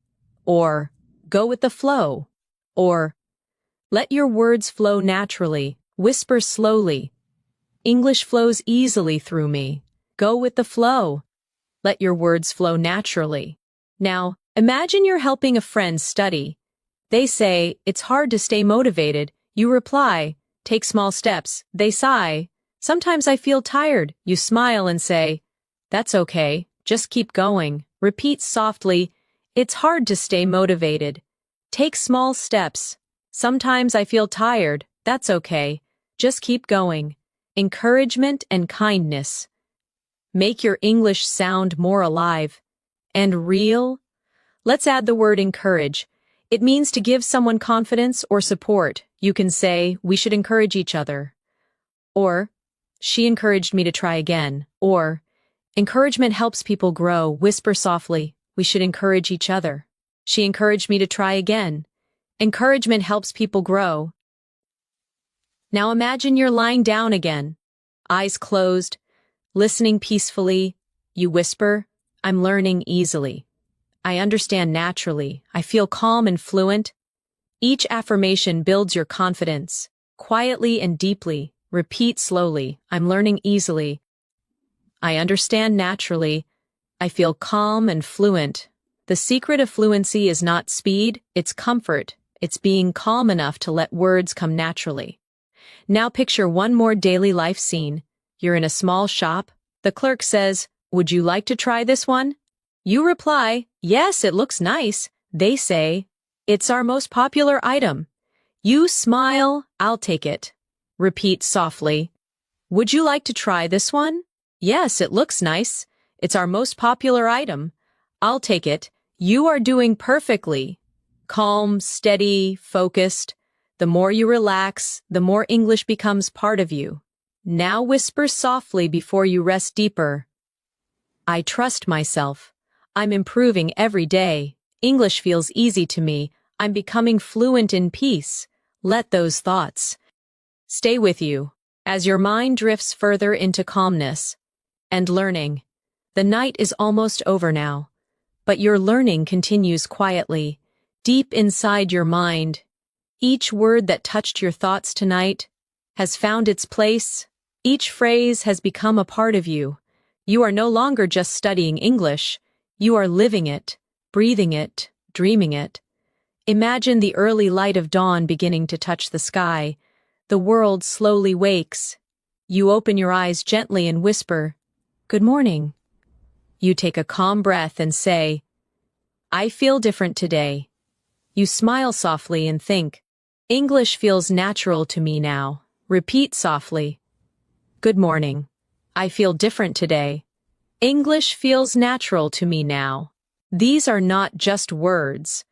Or, go with the flow. Or, let your words flow naturally. Whisper slowly. English flows easily through me. Go with the flow. Let your words flow naturally. Now, imagine you're helping a friend study. They say, it's hard to stay motivated. You reply, take small steps. They sigh. Sometimes I feel tired. You smile and say, that's okay. Just keep going. Repeat softly, it's hard to stay motivated. Take small steps. Sometimes I feel tired. That's okay. Just keep going. Encouragement and kindness. Make your English sound more alive and real. Let's add the word encourage. It means to give someone confidence or support. You can say, we should encourage each other. Or, she encouraged me to try again. Or, encouragement helps people grow. Whisper softly, we should encourage each other. She encouraged me to try again. Encouragement helps people grow. Now imagine you're lying down again, eyes closed, listening peacefully. You whisper, I'm learning easily. I understand naturally. I feel calm and fluent. Each affirmation builds your confidence. Quietly and deeply, repeat slowly, I'm learning easily. I understand naturally. I feel calm and fluent. The secret of fluency is not speed, it's comfort. It's being calm enough to let words come naturally. Now picture one more daily life scene. You're in a small shop. The clerk says, would you like to try this one? You reply, yes, it looks nice. They say, it's our most popular item. You smile, I'll take it. Repeat softly, would you like to try this one? Yes, it looks nice. It's our most popular item. I'll take it. You are doing perfectly. Calm, steady, focused. The more you relax, the more English becomes part of you. Now whisper softly before you rest deeper. I trust myself. I'm improving every day. English feels easy to me. I'm becoming fluent in peace. Let those thoughts stay with you as your mind drifts further into calmness and learning. The night is almost over now, but your learning continues quietly, deep inside your mind. Each word that touched your thoughts tonight has found its place. Each phrase has become a part of you. You are no longer just studying English. You are living it, breathing it, dreaming it. Imagine the early light of dawn beginning to touch the sky. The world slowly wakes. You open your eyes gently and whisper, good morning. You take a calm breath and say, I feel different today. You smile softly and think, English feels natural to me now. Repeat softly, good morning. I feel different today. English feels natural to me now. These are not just words.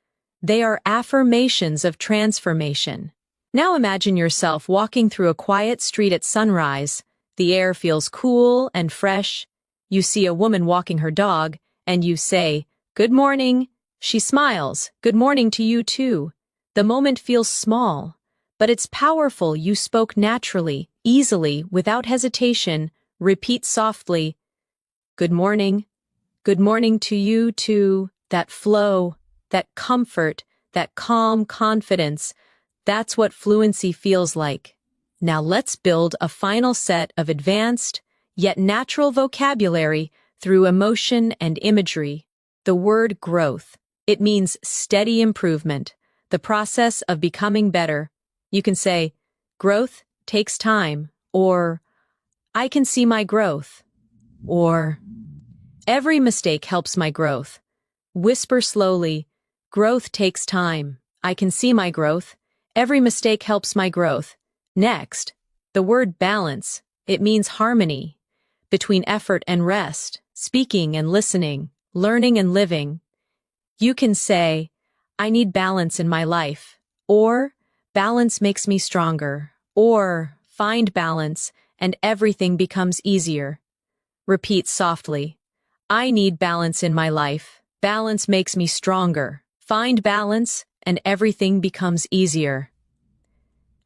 They are affirmations of transformation. Now imagine yourself walking through a quiet street at sunrise. The air feels cool and fresh. You see a woman walking her dog, and you say, good morning. She smiles, good morning to you too. The moment feels small, but it's powerful. You spoke naturally, easily, without hesitation. Repeat softly. Good morning. Good morning to you too. That flow, that comfort, that calm confidence. That's what fluency feels like. Now let's build a final set of advanced, yet natural vocabulary through emotion and imagery. The word growth. It means steady improvement, the process of becoming better. You can say, growth takes time, or I can see my growth, or every mistake helps my growth. Whisper slowly, growth takes time. I can see my growth. Every mistake helps my growth. Next, the word balance. It means harmony between effort and rest, speaking and listening, learning and living. You can say, I need balance in my life, or balance makes me stronger, or find balance and everything becomes easier. Repeat softly. I need balance in my life. Balance makes me stronger. Find balance and everything becomes easier.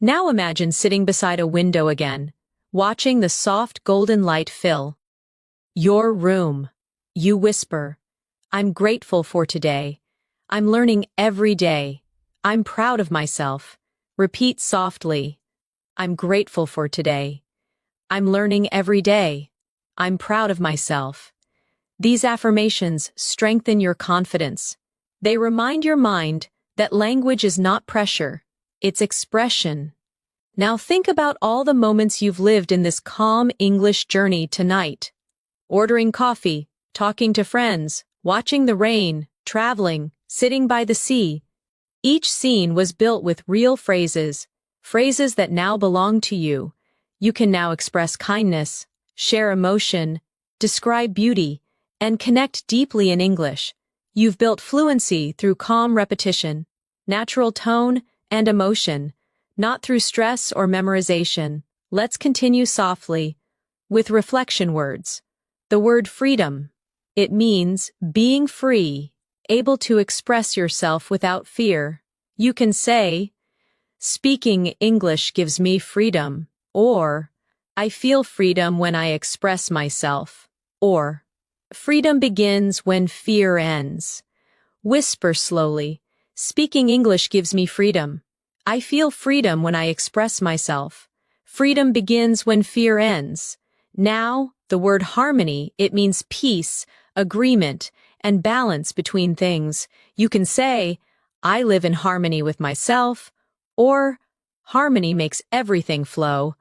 Now imagine sitting beside a window again, watching the soft golden light fill your room. You whisper, I'm grateful for today. I'm learning every day. I'm proud of myself. Repeat softly. I'm grateful for today. I'm learning every day. I'm proud of myself. These affirmations strengthen your confidence. They remind your mind that language is not pressure, it's expression. Now think about all the moments you've lived in this calm English journey tonight. Ordering coffee, talking to friends, watching the rain, traveling, sitting by the sea. Each scene was built with real phrases, phrases that now belong to you. You can now express kindness, share emotion, describe beauty, and connect deeply in English. You've built fluency through calm repetition, natural tone, and emotion, not through stress or memorization. Let's continue softly with reflection words. The word freedom. It means being free, able to express yourself without fear. You can say, speaking English gives me freedom, or I feel freedom when I express myself, or freedom begins when fear ends. Whisper slowly, speaking English gives me freedom. I feel freedom when I express myself. Freedom begins when fear ends. Now, the word harmony, it means peace, agreement, and balance between things. You can say, I live in harmony with myself, or harmony makes everything flow,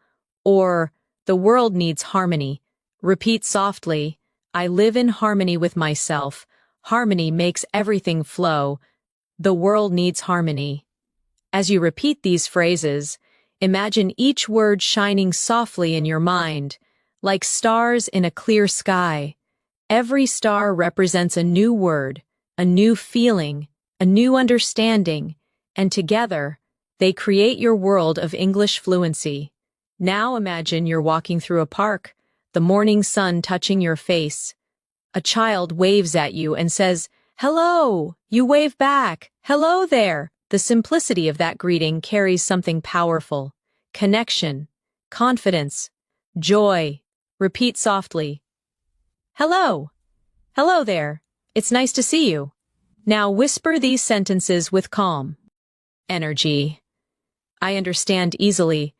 or the world needs harmony. Repeat softly, I live in harmony with myself. Harmony makes everything flow. The world needs harmony. As you repeat these phrases, imagine each word shining softly in your mind, like stars in a clear sky. Every star represents a new word, a new feeling, a new understanding, and together, they create your world of English fluency. Now imagine you're walking through a park, the morning sun touching your face. A child waves at you and says, hello! You wave back, hello there! The simplicity of that greeting carries something powerful. Connection, confidence, joy. Repeat softly. Hello! Hello there! It's nice to see you. Now whisper these sentences with calm energy. I understand easily.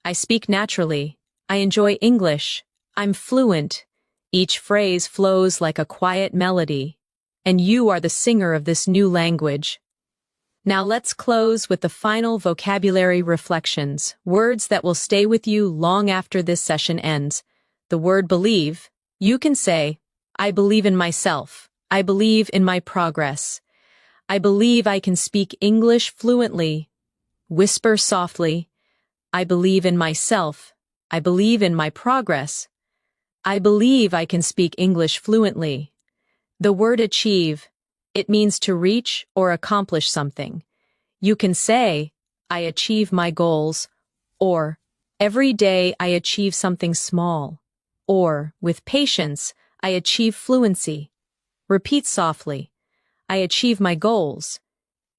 I speak naturally. I enjoy English. I'm fluent. Each phrase flows like a quiet melody, and you are the singer of this new language. Now let's close with the final vocabulary reflections, words that will stay with you long after this session ends. The word believe. You can say, I believe in myself. I believe in my progress. I believe I can speak English fluently. Whisper softly, I believe in myself. I believe in my progress. I believe I can speak English fluently. The word achieve. It means to reach or accomplish something. You can say, I achieve my goals, or every day I achieve something small, or with patience, I achieve fluency. Repeat softly, I achieve my goals.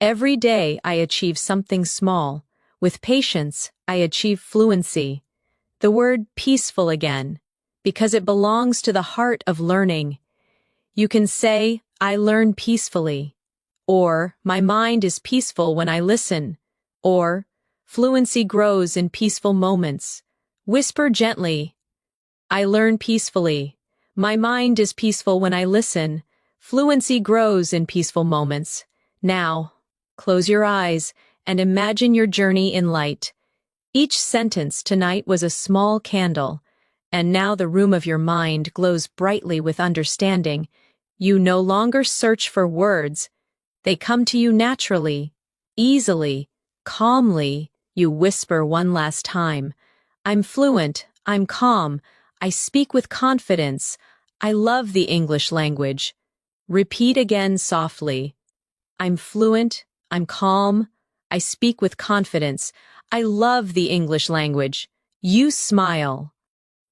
Every day I achieve something small. With patience, I achieve fluency. The word peaceful again. because it belongs to the heart of learning. You can say, I learn peacefully, or my mind is peaceful when I listen, or fluency grows in peaceful moments. Whisper gently, I learn peacefully. My mind is peaceful when I listen. Fluency grows in peaceful moments. Now, close your eyes and imagine your journey in light. Each sentence tonight was a small candle, and now the room of your mind glows brightly with understanding. You no longer search for words. They come to you naturally, easily, calmly. You whisper one last time, I'm fluent, I'm calm, I speak with confidence, I love the English language. Repeat again softly, I'm fluent, I'm calm, I speak with confidence, I love the English language. You smile.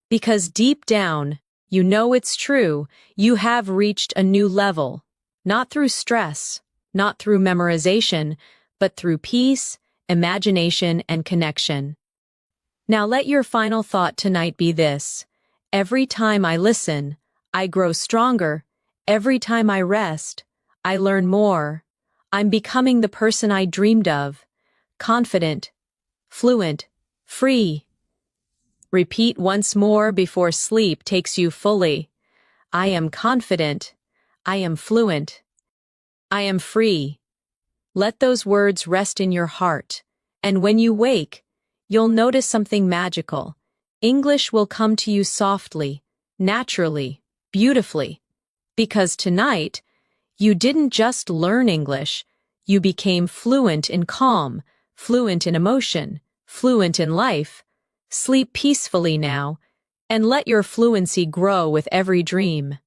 Because deep down, you know it's true, you have reached a new level. Not through stress, not through memorization, but through peace, imagination, and connection. Now let your final thought tonight be this. Every time I listen, I grow stronger. Every time I rest, I learn more. I'm becoming the person I dreamed of. Confident, fluent, free. Repeat once more before sleep takes you fully. I am confident. I am fluent. I am free. Let those words rest in your heart, and when you wake, you'll notice something magical. English will come to you softly, naturally, beautifully. Because tonight, you didn't just learn English, you became fluent in calm, fluent in emotion, fluent in life. Sleep peacefully now, and let your fluency grow with every dream.